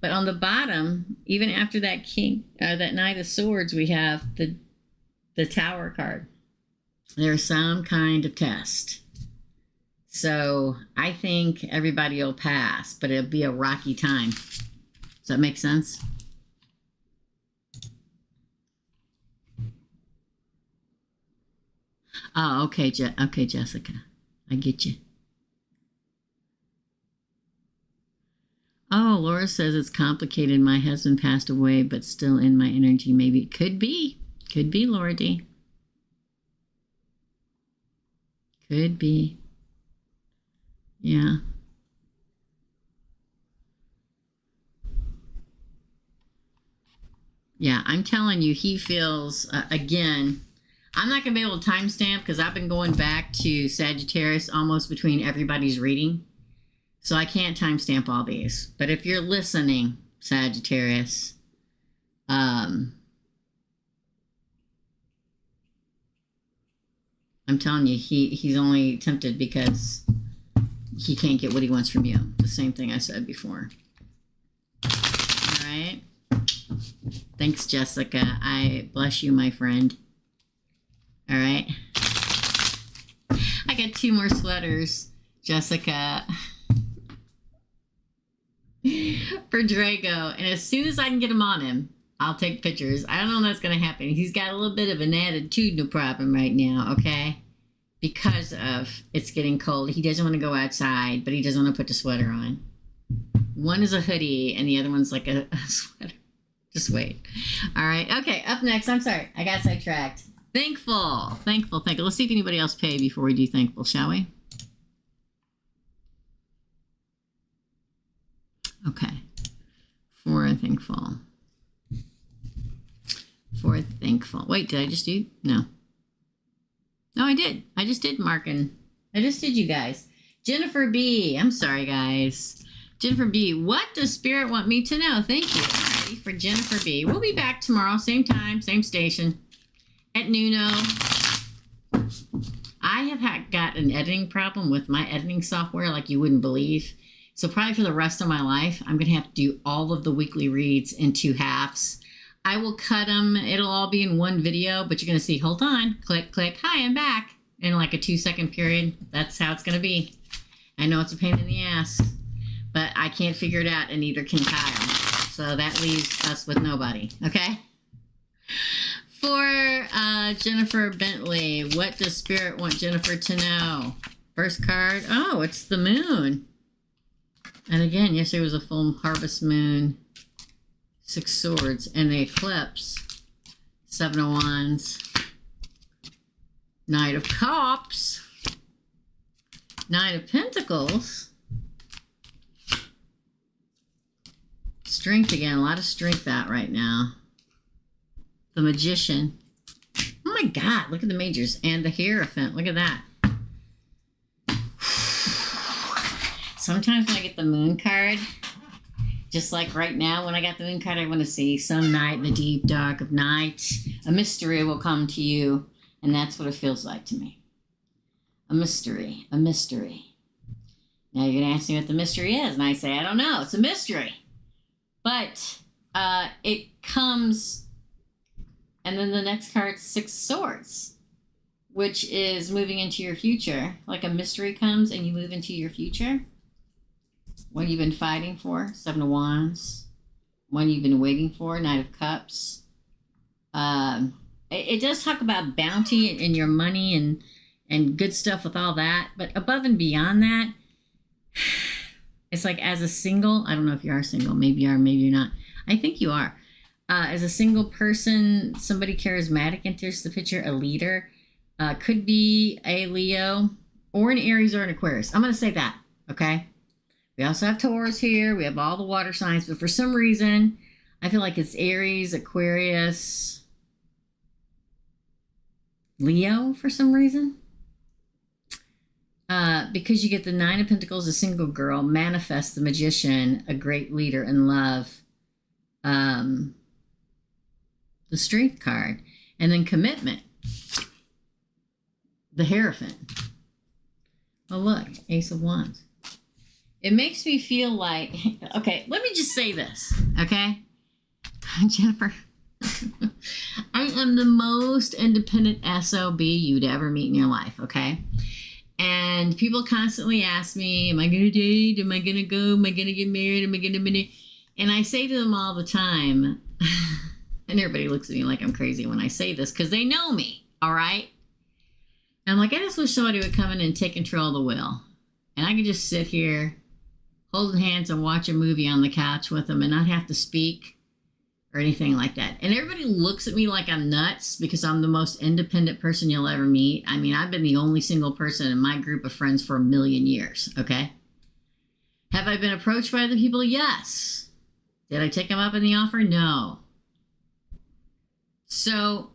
But on the bottom, even after that that Knight of Swords, we have the Tower card. There's some kind of test. So I think everybody will pass, but it'll be a rocky time. Does that make sense? Oh, okay, okay, Jessica. I get you. Oh, Laura says it's complicated. My husband passed away, but still in my energy. Maybe it could be. Could be, Laura D. Could be. Yeah. Yeah, I'm telling you, he feels, again, I'm not going to be able to timestamp because I've been going back to Sagittarius almost between everybody's reading. So I can't timestamp all these. But if you're listening, Sagittarius, I'm telling you, he's only tempted because he can't get what he wants from you. The same thing I said before. All right. Thanks, Jessica. I bless you, my friend. All right. I got 2 more sweaters, Jessica, for Drago. And as soon as I can get them on him, I'll take pictures. I don't know when that's going to happen. He's got a little bit of an attitudinal problem right now, okay? Because of it's getting cold. He doesn't want to go outside, but he doesn't want to put the sweater on. One is a hoodie, and the other one's like a sweater. Just wait. All right. Okay, up next. I'm sorry. I got sidetracked. Thankful. Let's see if anybody else paid before we do thankful, shall we? Okay. For thankful. Wait, did I just do? No. No, I did. I just did Markin. I just did you guys. Jennifer B. I'm sorry, guys. Jennifer B. What does Spirit want me to know? Thank you. Alrighty, for Jennifer B. We'll be back tomorrow, same time, same station, at Nuno. I have got an editing problem with my editing software like you wouldn't believe. So probably for the rest of my life, I'm going to have to do all of the weekly reads in 2 halves. I will cut them. It'll all be in one video, but you're going to see, hold on, click, click, hi, I'm back, in like a 2-second period. That's how it's going to be. I know it's a pain in the ass, but I can't figure it out, and neither can Kyle. So that leaves us with nobody, okay? For Jennifer Bentley, what does Spirit want Jennifer to know? First card, oh, it's the moon. And again, yesterday was a full harvest moon. 6 swords, and the eclipse, 7 of wands, Knight of cups, Knight of pentacles, strength again, a lot of strength out right now, the magician, oh my god, look at the majors, and the Hierophant, look at that. Sometimes when I get the moon card, just like right now, when I got the moon card, I want to see some night in the deep dark of night. A mystery will come to you, and that's what it feels like to me. A mystery, a mystery. Now you're going to ask me what the mystery is, and I say, I don't know. It's a mystery. But it comes, and then the next card's 6 swords, which is moving into your future. Like a mystery comes, and you move into your future. One you've been fighting for, 7 of wands. One you've been waiting for, Knight of cups. It does talk about bounty and your money and good stuff with all that. But above and beyond that, it's like as a single, I don't know if you are single. Maybe you are, maybe you're not. I think you are. As a single person, somebody charismatic enters the picture, a leader. Could be a Leo or an Aries or an Aquarius. I'm going to say that, okay? We also have Taurus here. We have all the water signs. But for some reason, I feel like it's Aries, Aquarius, Leo for some reason. Because you get the Nine of Pentacles, a single girl, manifest the Magician, a great leader in love, the Strength card, and then Commitment, the Hierophant. Oh, look, Ace of Wands. It makes me feel like, okay, let me just say this, okay? Jennifer, I am the most independent SOB you'd ever meet in your life, okay? And people constantly ask me, am I going to date? Am I going to go? Am I going to get married? Am I going to be? And I say to them all the time, and everybody looks at me like I'm crazy when I say this because they know me, all right? And I'm like, I just wish somebody would come in and take control of the wheel. And I could just sit here, holding hands and watch a movie on the couch with them and not have to speak or anything like that. And everybody looks at me like I'm nuts because I'm the most independent person you'll ever meet. I mean, I've been the only single person in my group of friends for 1,000,000 years, okay? Have I been approached by other people? Yes. Did I take them up on the offer? No. So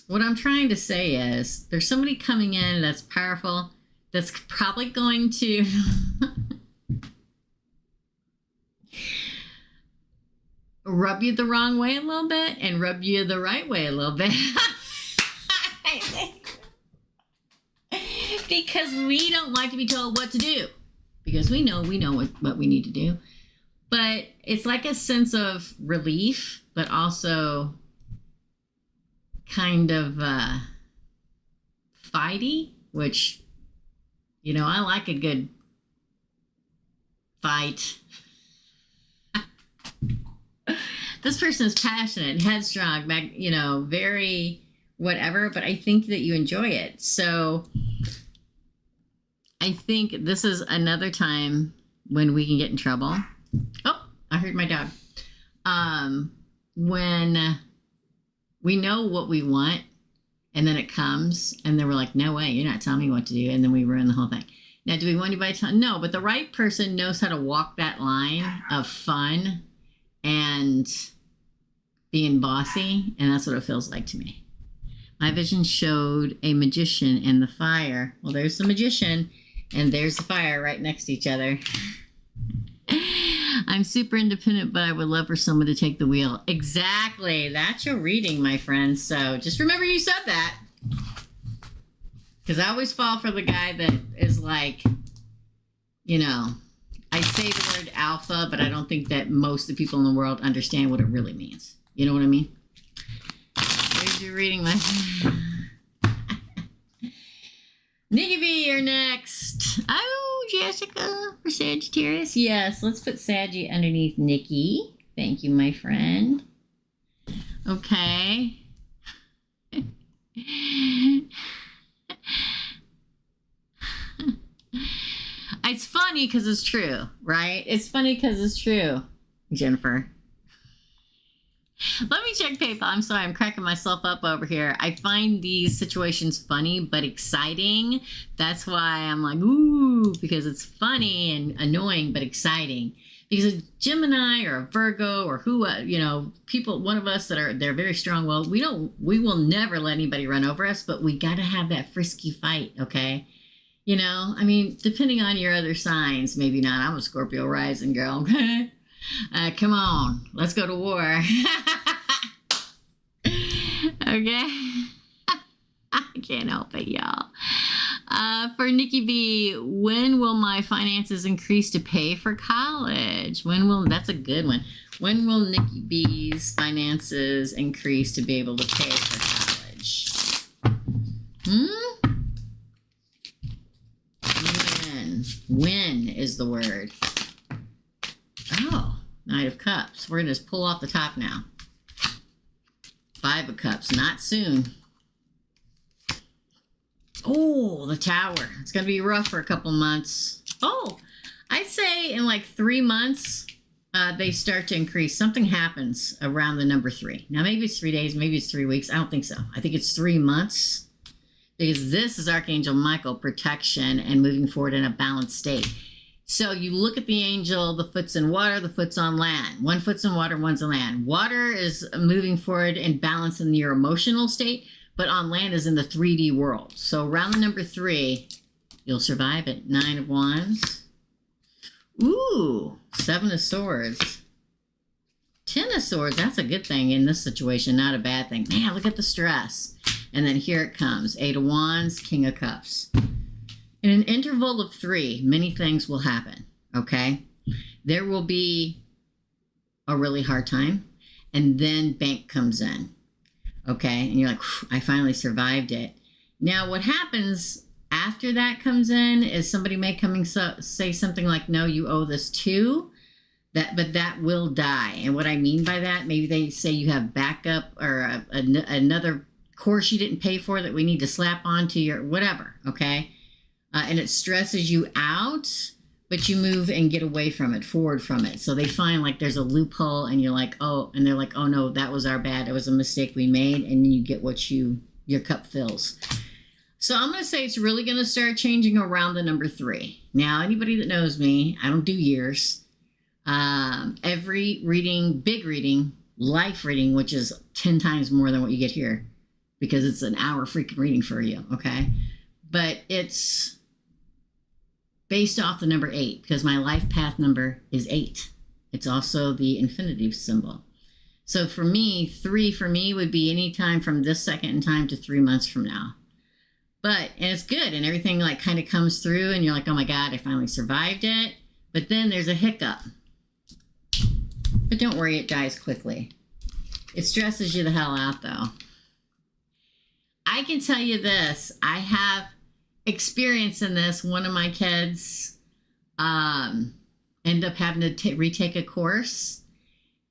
what I'm trying to say is there's somebody coming in that's powerful, that's probably going to rub you the wrong way a little bit and rub you the right way a little bit. Because we don't like to be told what to do. Because we know what we need to do. But it's like a sense of relief, but also kind of fighty, which, you know, I like a good fight. This person is passionate, headstrong, you know, very whatever, but I think that you enjoy it. So I think this is another time when we can get in trouble. Oh, I heard my dog. When we know what we want and then it comes and then we're like, no way, you're not telling me what to do. And then we ruin the whole thing. Now, do we want anybody to tell? No, but the right person knows how to walk that line of fun and being bossy, and that's what it feels like to me. My vision showed a magician in the fire. Well, there's the magician, and there's the fire right next to each other. I'm super independent, but I would love for someone to take the wheel. Exactly. That's your reading, my friend. So just remember you said that. Because I always fall for the guy that is like, you know, I say the word alpha, but I don't think that most of the people in the world understand what it really means. You know what I mean? There's your reading, my friend. Nikki B, you're next. Oh, Jessica for Sagittarius. Yes, let's put Saggy underneath Nikki. Thank you, my friend. Okay. It's funny because it's true, right? It's funny because it's true, Jennifer. Let me check PayPal. I'm sorry, I'm cracking myself up over here. I find these situations funny but exciting. That's why I'm like, ooh, because it's funny and annoying but exciting. Because a Gemini or a Virgo or who, you know, people, one of us they're very strong-willed. We will never let anybody run over us, but we got to have that frisky fight, okay? You know, I mean, depending on your other signs, maybe not. I'm a Scorpio rising girl. Come on, let's go to war. Okay? I can't help it, y'all. For Nikki B, when will my finances increase to pay for college? That's a good one. When will Nikki B's finances increase to be able to pay for college? When is the word. Oh, Knight of Cups. We're going to just pull off the top now. 5 of Cups. Not soon. Oh, the Tower. It's going to be rough for a couple months. Oh, I'd say in like 3 months, they start to increase. Something happens around the number 3. Now, maybe it's 3 days. Maybe it's 3 weeks. I don't think so. I think it's 3 months. Because this is Archangel Michael, protection and moving forward in a balanced state. So you look at the angel, the foot's in water, the foot's on land. One foot's in water, one's on land. Water is moving forward and balance in your emotional state, but on land is in the 3D world. So around the number 3, You'll survive it. 9 of Wands. Ooh, 7 of Swords. 10 of Swords, that's a good thing in this situation, not a bad thing. Man, look at the stress. And then here it comes. 8 of Wands, King of Cups. In an interval of 3, many things will happen, okay? There will be a really hard time, and then bank comes in, okay? And you're like, I finally survived it. Now, what happens after that comes in is somebody may come and say something like, no, you owe this too, but that will die. And what I mean by that, maybe they say you have backup or another course you didn't pay for that we need to slap onto your whatever, okay? And it stresses you out, but you move and get away from it, forward from it. So they find like there's a loophole and you're like, oh, and they're like, oh no, that was our bad. It was a mistake we made. And then you get what your cup fills. So I'm going to say it's really going to start changing around the number 3. Now, anybody that knows me, I don't do years. Every reading, big reading, life reading, which is 10 times more than what you get here because it's an hour freaking reading for you, okay? But it's based off the number 8 because my life path number is 8. It's also the infinitive symbol. So for me, 3 for me would be any time from this second in time to 3 months from now. And it's good and everything like kind of comes through and you're like, oh my God, I finally survived it. But then there's a hiccup. But don't worry, it dies quickly. It stresses you the hell out though. I can tell you this, I have experience in this. One of my kids ended up having to retake a course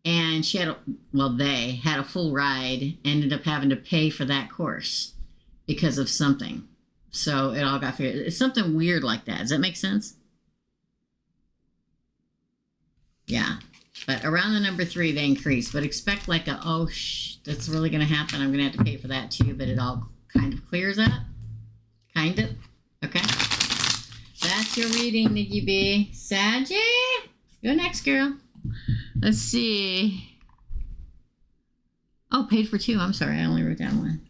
and she had they had a full ride, ended up having to pay for that course because of something. So it all got figured. It's something weird like that. Does that make sense? Yeah. But around the number 3, they increase. But expect like that's really going to happen. I'm going to have to pay for that too. But it all kind of clears up. Kind of. Okay. That's your reading, Nikki B. Saggy? Go next, girl. Let's see. Oh, paid for 2. I'm sorry. I only wrote down 1.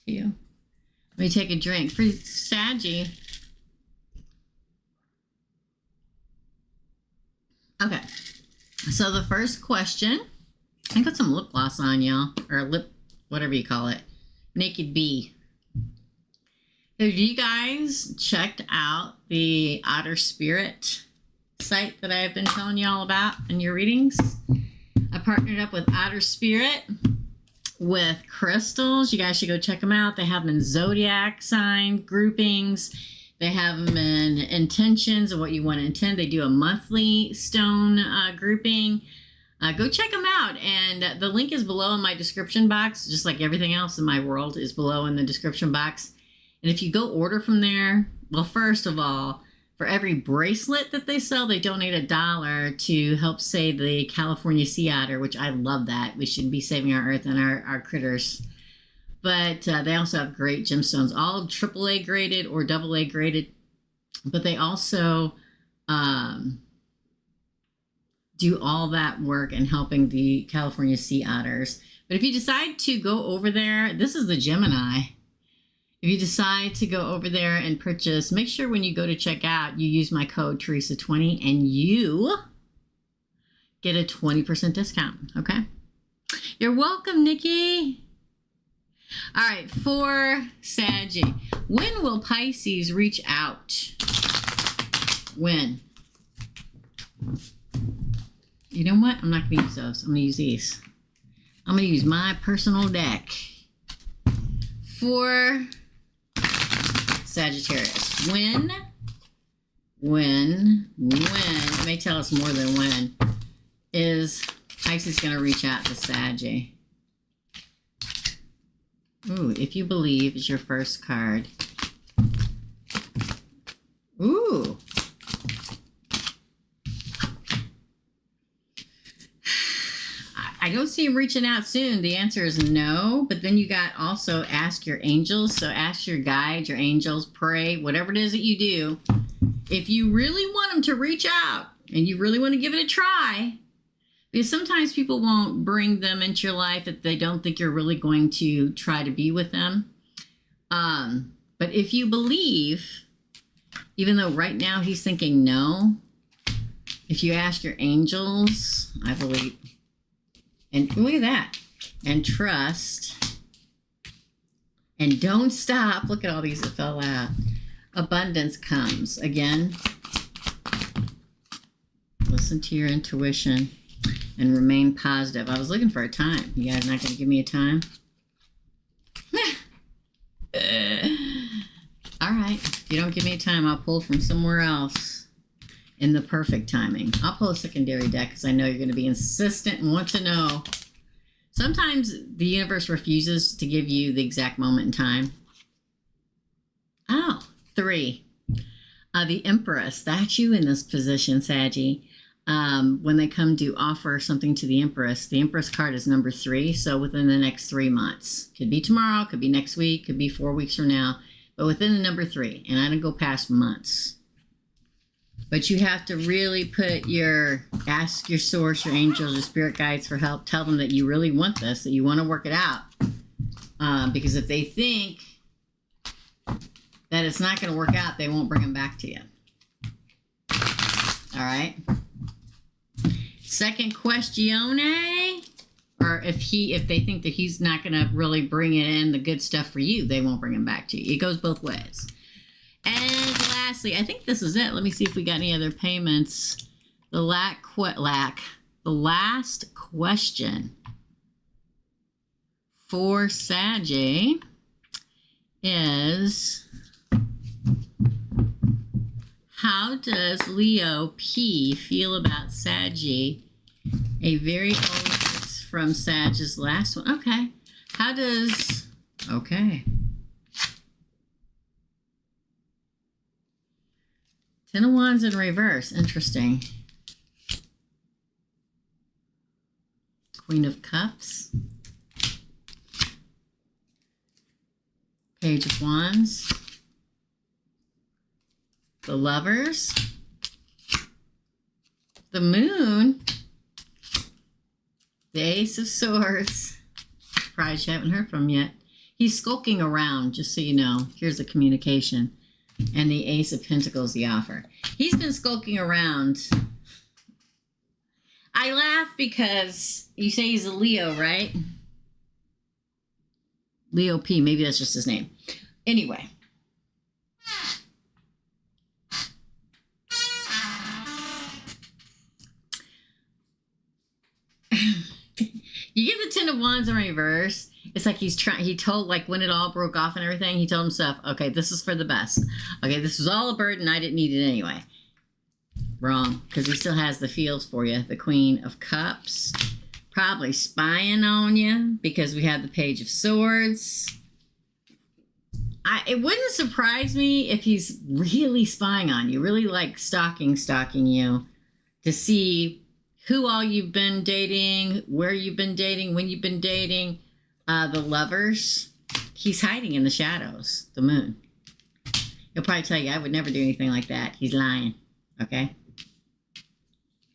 2. Let me take a drink. For Saggy. Okay. So the first question, I got some lip gloss on, y'all, or lip, whatever you call it, Naked Bee. Have you guys checked out the Otter Spirit site that I've been telling y'all about in your readings? I partnered up with Otter Spirit with crystals. You guys should go check them out. They have them in ZODIAC sign groupings. They have them in intentions of what you want to intend. They do a monthly stone grouping. Go check them out. And the link is below in my description box, just like everything else in my world is below in the description box. And if you go order from there, well, first of all, for every bracelet that they sell, they donate $1 to help save the California sea otter, which I love that. We should be saving our earth and our critters. But they also have great gemstones, all AAA graded or AA graded. But they also do all that work in helping the California sea otters. But if you decide to go over there, this is the Gemini. If you decide to go over there and purchase, make sure when you go to check out, you use my code Teresa20 and you get a 20% discount, okay? You're welcome, Nikki. All right, for Saggy, when will Pisces reach out? When? You know what? I'm not going to use those. I'm going to use these. I'm going to use my personal deck. For Sagittarius, when, it may tell us more than when, is Pisces going to reach out to Saggy? Ooh, If You Believe is your first card. Ooh. I don't see him reaching out soon. The answer is no. But then you got also ask your angels. So ask your guides, your angels, pray, whatever it is that you do. If you really want them to reach out and you really want to give it a try, because sometimes people won't bring them into your life if they don't think you're really going to try to be with them. But if you believe Even though right now he's thinking no. If you ask your angels, I believe, and look at that, and trust, and don't stop. Look at all these that fell out. Abundance comes. Again, listen to your intuition and remain positive. I was looking for a time. You guys not going to give me a time? All right. If you don't give me a time, I'll pull from somewhere else in the perfect timing. I'll pull a secondary deck because I know you're going to be insistent and want to know. Sometimes the universe refuses to give you the exact moment in time. Oh, 3. The Empress. That's you in this position, Saggy. When they come to offer something to the Empress card is number 3. So within the next 3 months. Could be tomorrow, could be next week, could be 4 weeks from now. But within the number 3. And I don't go past months. But you have to really ask your source, your angels, your spirit guides for help. Tell them that you really want this, that you want to work it out. Because if they think that it's not going to work out, they won't bring them back to you. All right. Second questione, or if they think that he's not going to really bring it in the good stuff for you, they won't bring him back to you. It goes both ways. And lastly, I think this is it. Let me see if we got any other payments. The last question for Saggy is, how does Leo P feel about Saggy? A very old, it's from Sag's last one. Okay. Okay. 10 of Wands in reverse. Interesting. Queen of Cups. Page of Wands. The Lovers. The Moon. The Ace of Swords. Surprised you haven't heard from him yet. He's skulking around, just so you know. Here's the communication. And the Ace of Pentacles, the offer. He's been skulking around. I laugh because you say he's a Leo, right? Leo P. Maybe that's just his name. Anyway. You get the 10 of Wands in reverse. It's like he told, like when it all broke off and everything, he told himself, okay, this is for the best. Okay, this was all a burden. I didn't need it anyway. Wrong, because he still has the feels for you. The Queen of Cups. Probably spying on you because we have the Page of Swords. It wouldn't surprise me if he's really spying on you, really like stalking you to see who all you've been dating, where you've been dating, when you've been dating. The Lovers, he's hiding in the shadows. The Moon. He'll probably tell you, I would never do anything like that. He's lying. Okay?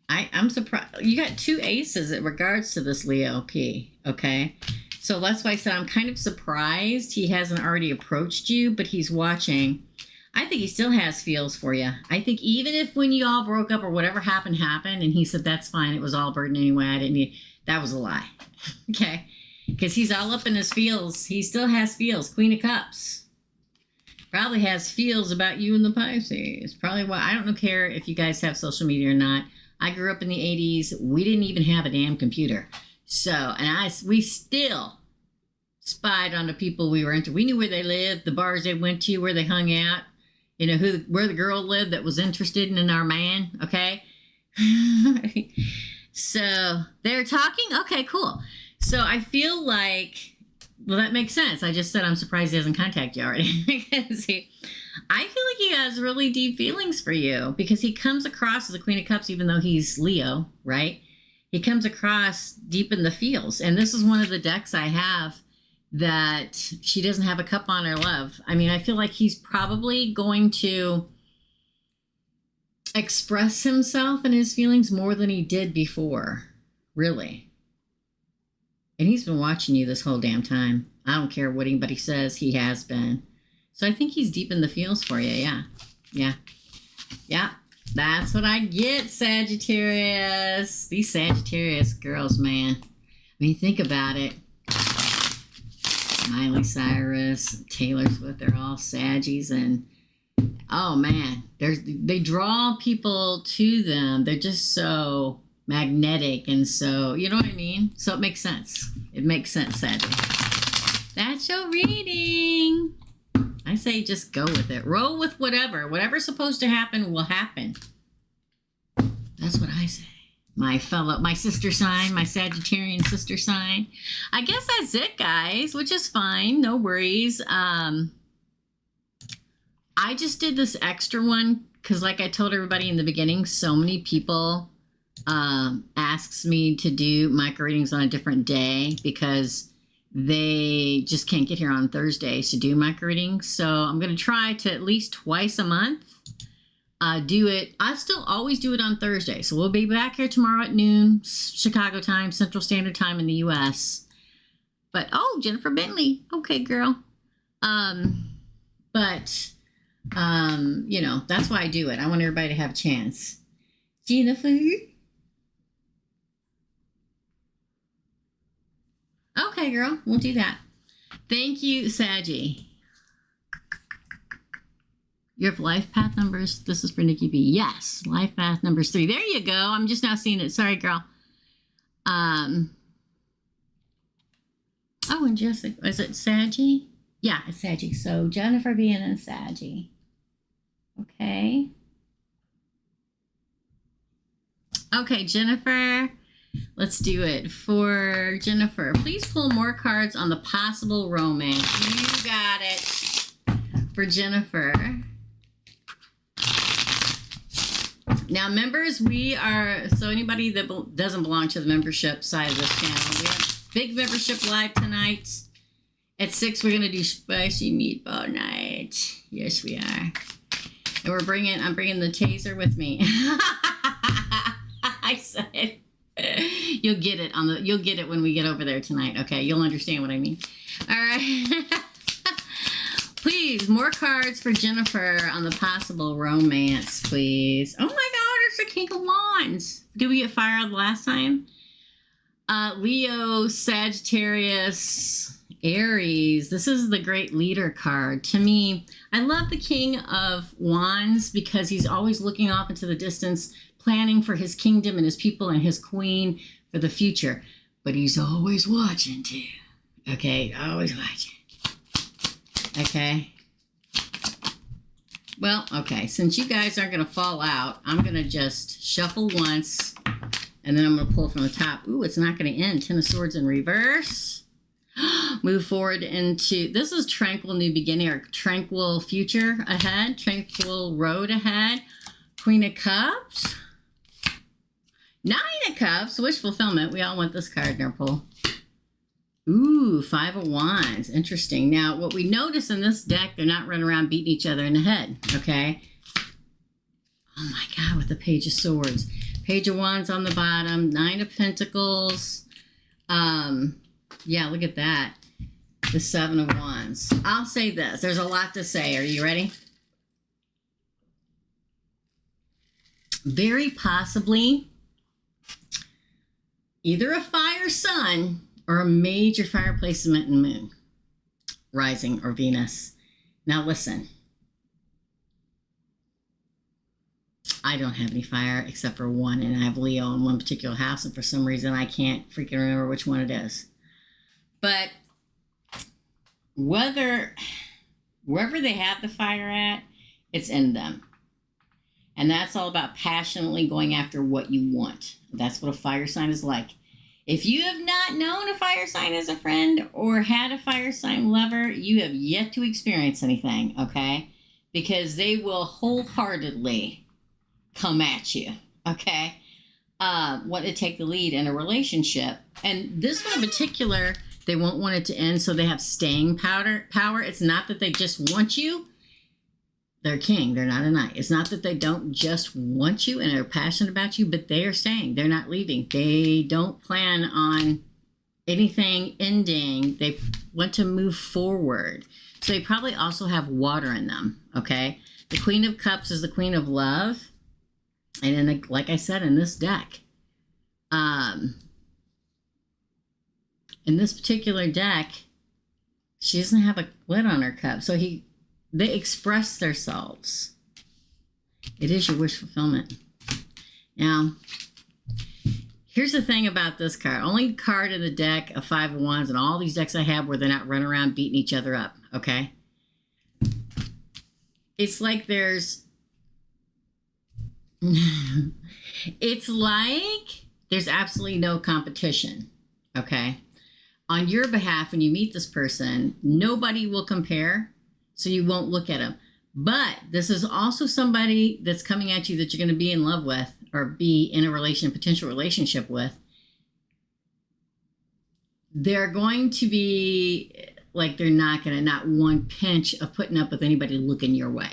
I'm surprised. You got 2 aces in regards to this Leo P. Okay? So that's why I said I'm kind of surprised he hasn't already approached you, but he's watching. I think he still has feels for you. I think even if when you all broke up or whatever happened, and he said, that's fine, it was all a burden anyway, I didn't need, that was a lie. Okay? Because he's all up in his feels. He still has feels. Queen of Cups. Probably has feels about you and the Pisces. Probably why. I don't care if you guys have social media or not. I grew up in the 80s. We didn't even have a damn computer. So, and we still spied on the people we were into. We knew where they lived, the bars they went to, where they hung out. You know, where the girl lived that was interested in our man. Okay? So, they're talking? Okay, cool. So I feel like, well, that makes sense. I just said I'm surprised he hasn't contacted you already. See, I feel like he has really deep feelings for you because he comes across as a Queen of Cups, even though he's Leo, right? He comes across deep in the feels. And this is one of the decks I have that she doesn't have a cup on her love. I mean, I feel like he's probably going to express himself and his feelings more than he did before, really. And he's been watching you this whole damn time. I don't care what anybody says, he has been. So I think he's deep in the feels for you, yeah. Yeah. Yeah. That's what I get, Sagittarius. These Sagittarius girls, man. I mean, think about it. Miley Cyrus, Taylor Swift, they're all Saggies, and oh man, they draw people to them. They're just so magnetic, and so, you know what I mean? So it makes sense. It makes sense, Saggy. That's your reading. I say just go with it. Roll with whatever. Whatever's supposed to happen will happen. That's what I say. My sister sign, my Sagittarian sister sign. I guess that's it, guys, which is fine. No worries. I just did this extra one because, like I told everybody in the beginning, so many people asks me to do micro readings on a different day because they just can't get here on Thursdays to do micro readings. So I'm going to try to at least twice a month do it. I still always do it on Thursday. So we'll be back here tomorrow at noon, Chicago time, Central Standard Time in the U.S. But, oh, Jennifer Bentley. Okay, girl. You know, that's why I do it. I want everybody to have a chance. Jennifer? Okay, girl. We'll do that. Thank you, Saggy. You have life path numbers. This is for Nikki B. Yes, life path numbers 3. There you go. I'm just now seeing it. Sorry, girl. Oh, and Jessica. Is it Saggy? Yeah, it's Saggy. So Jennifer B and then Saggy. Okay. Okay, Jennifer. Let's do it. For Jennifer, please pull more cards on the possible romance. You got it. For Jennifer. Now, members, we are, so anybody that doesn't belong to the membership side of this channel, we have big membership live tonight. At 6, we're going to do spicy meatball night. Yes, we are. And I'm bringing the taser with me. I said, you'll get it when we get over there tonight. Okay, you'll understand what I mean. All right. Please, more cards for Jennifer on the possible romance, please. Oh my God, it's the King of Wands. Did we get fire the last time? Leo, Sagittarius, Aries. This is the great leader card. To me, I love the King of Wands because he's always looking off into the distance, planning for his kingdom and his people and his queen for the future. But he's always watching too. Okay, always watching. Okay. Well, okay, since you guys aren't going to fall out, I'm going to just shuffle once, and then I'm going to pull from the top. Ooh, it's not going to end. 10 of Swords in reverse. Move forward into, this is tranquil new beginning, or tranquil future ahead, tranquil road ahead. Queen of Cups. 9 of Cups, wish fulfillment. We all want this card in our pull. Ooh, 5 of Wands. Interesting. Now, what we notice in this deck, they're not running around beating each other in the head, okay? Oh my God, with the Page of Swords. Page of Wands on the bottom. 9 of Pentacles. Yeah, look at that. The 7 of Wands. I'll say this. There's a lot to say. Are you ready? Very possibly either a fire sun or a major fire placement in moon, rising, or Venus. Now listen, I don't have any fire except for one, and I have Leo in one particular house, and for some reason I can't freaking remember which one it is. But wherever they have the fire at, it's in them. And that's all about passionately going after what you want. That's what a fire sign is like. If you have not known a fire sign as a friend or had a fire sign lover, you have yet to experience anything, okay? Because they will wholeheartedly come at you, okay? Want to take the lead in a relationship. And this one in particular, they won't want it to end, so they have staying power. It's not that they just want you. They're king. They're not a knight. It's not that they don't just want you and are passionate about you, but they are staying. They're not leaving. They don't plan on anything ending. They want to move forward. So they probably also have water in them, okay? The Queen of Cups is the Queen of Love. And then, like I said, in this deck, in this particular deck, she doesn't have a lid on her cup. So they express themselves. It is your wish fulfillment. Now, here's the thing about this card. Only card in the deck of Five of Wands, and all these decks I have where they're not running around beating each other up, okay? It's like there's absolutely no competition, okay? On your behalf, when you meet this person, nobody will compare, so you won't look at them. But this is also somebody that's coming at you that you're going to be in love with or be in a potential relationship with. They're going to be like, they're not going to, not one pinch of putting up with anybody looking your way.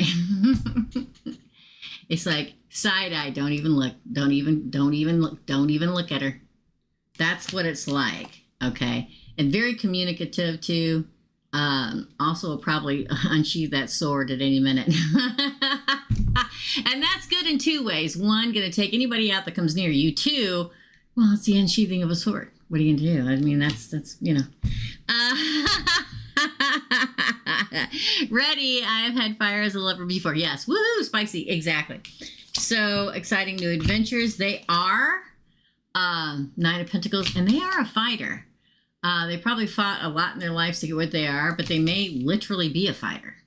It's like side eye, don't even look, don't even look at her. That's what it's like, okay? And very communicative too. Also will probably unsheath that sword at any minute. And that's good in two ways. One, going to take anybody out that comes near you. Two, well, it's the unsheathing of a sword. What are you going to do? I mean, that's you know. Ready, I have had fire as a lover before. Yes, woohoo, spicy, exactly. So, exciting new adventures. They are Nine of Pentacles, and they are a fighter. They probably fought a lot in their lives to get what they are, but they may literally be a fighter.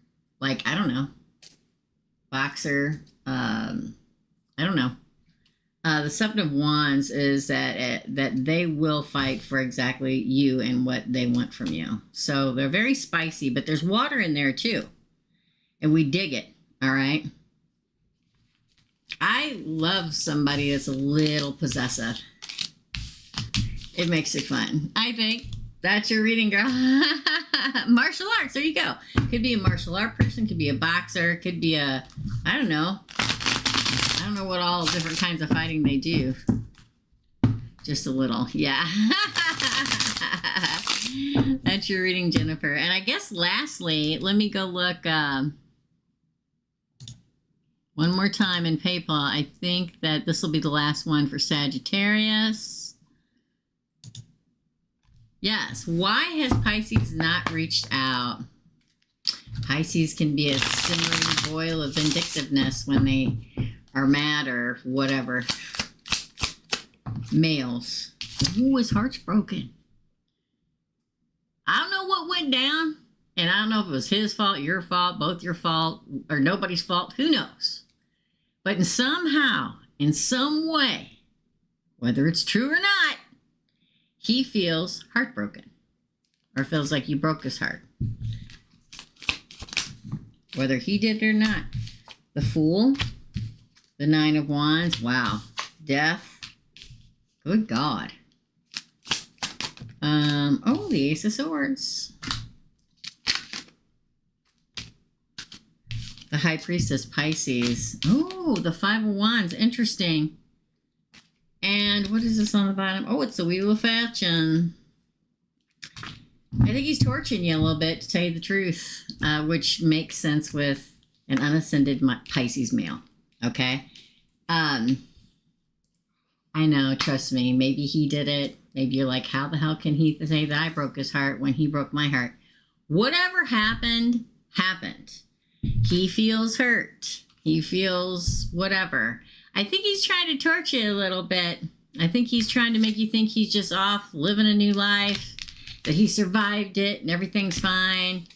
Like, I don't know, boxer, I don't know. The Seven of Wands is that they will fight for exactly you and what they want from you. So they're very spicy, but there's water in there too. And we dig it, all right? I love somebody that's a little possessive. It makes it fun. I think that's your reading, girl. Martial arts, there you go. Could be a martial art person, could be a boxer, could be a, I don't know what all different kinds of fighting they do. Just a little, yeah. That's your reading, Jennifer. And I guess lastly, let me go look one more time in PayPal. I think that this will be the last one for Sagittarius. Yes. Why has Pisces not reached out? Pisces can be a simmering boil of vindictiveness when they are mad or whatever. Males. Ooh, his heart's broken. I don't know what went down, and I don't know if it was his fault, your fault, both your fault, or nobody's fault. Who knows? But in somehow, in some way, whether it's true or not, he feels heartbroken, or feels like you broke his heart. Whether he did or not. The Fool, the Nine of Wands, wow. Death, good God. Oh, the Ace of Swords. The High Priestess, Pisces. Oh, the Five of Wands, interesting. And what is this on the bottom? Oh, it's the Wheel of Fortune. I think he's torturing you a little bit, to tell you the truth, which makes sense with an unascended Pisces male, okay? I know, trust me, maybe he did it. Maybe you're like, how the hell can he say that I broke his heart when he broke my heart? Whatever happened, happened. He feels hurt. He feels whatever. I think he's trying to torture you a little bit. I think he's trying to make you think he's just off living a new life, that he survived it and everything's fine.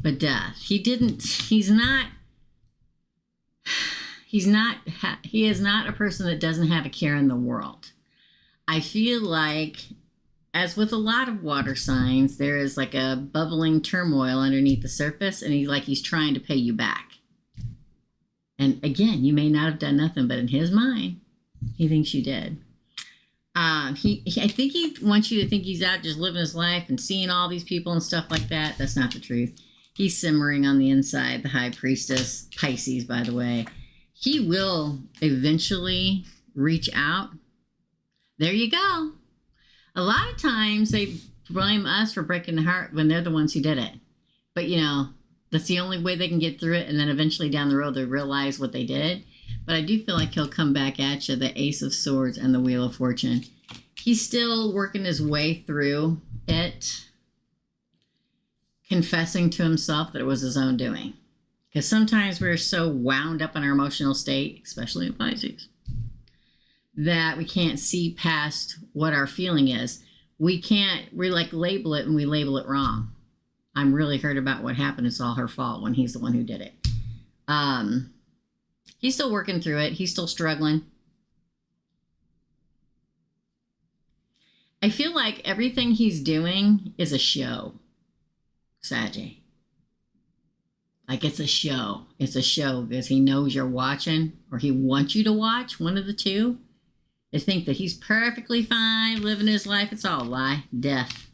But he didn't, he is not a person that doesn't have a care in the world. I feel like, as with a lot of water signs, there is like a bubbling turmoil underneath the surface, and he's trying to pay you back. And again, you may not have done nothing, but in his mind, he thinks you did. I think he wants you to think he's out just living his life and seeing all these people and stuff like that. That's not the truth. He's simmering on the inside. The High Priestess, Pisces, by the way. He will eventually reach out. There you go. A lot of times they blame us for breaking the heart when they're the ones who did it. But, you know, That's the only way they can get through it. And then eventually down the road, they realize what they did. But I do feel like he'll come back at you, the Ace of Swords and the Wheel of Fortune. He's still working his way through it, confessing to himself that it was his own doing. Because sometimes we're so wound up in our emotional state, especially in Pisces, that we can't see past what our feeling is. We like label it, and we label it wrong. I'm really hurt about what happened. It's all her fault when he's the one who did it. He's still working through it. He's still struggling. I feel like everything he's doing is a show, Saggy. Like it's a show. It's a show because he knows you're watching, or he wants you to watch, one of the two. They think that he's perfectly fine, living his life. It's all a lie. Death.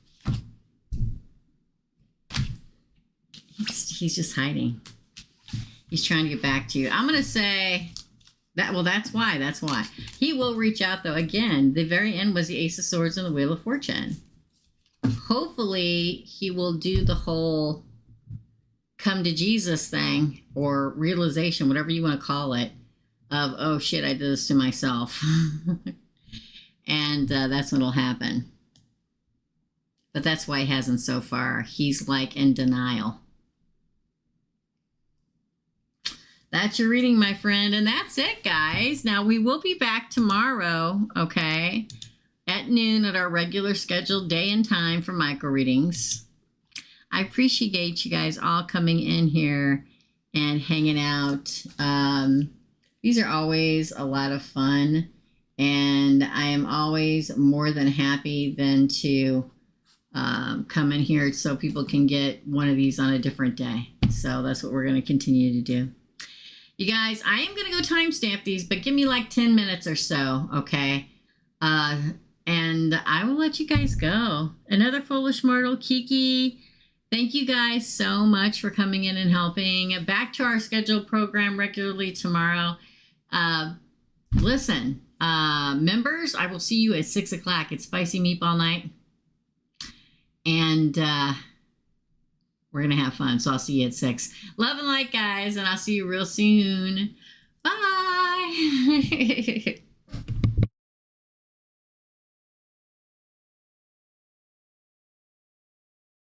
He's just hiding. He's trying to get back to you. I'm going to say that, well, that's why. That's why. He will reach out, though. Again, the very end was the Ace of Swords and the Wheel of Fortune. Hopefully, he will do the whole come to Jesus thing, or realization, whatever you want to call it, of, oh, shit, I did this to myself. And that's what will happen. But that's why he hasn't so far. He's like in denial. That's your reading, my friend. And that's it, guys. Now, we will be back tomorrow, okay, at noon at our regular scheduled day and time for micro readings. I appreciate you guys all coming in here and hanging out. These are always a lot of fun. And I am always more than happy then to come in here so people can get one of these on a different day. So that's what we're going to continue to do. You guys, I am going to go timestamp these, but give me like 10 minutes or so, okay? And I will let you guys go. Another Foolish Mortal, Kiki. Thank you guys so much for coming in and helping. Back to our scheduled program regularly tomorrow. Listen, members, I will see you at 6 o'clock. It's Spicy Meatball Night. And we're going to have fun. So I'll see you at 6. Love and light, guys. And I'll see you real soon. Bye.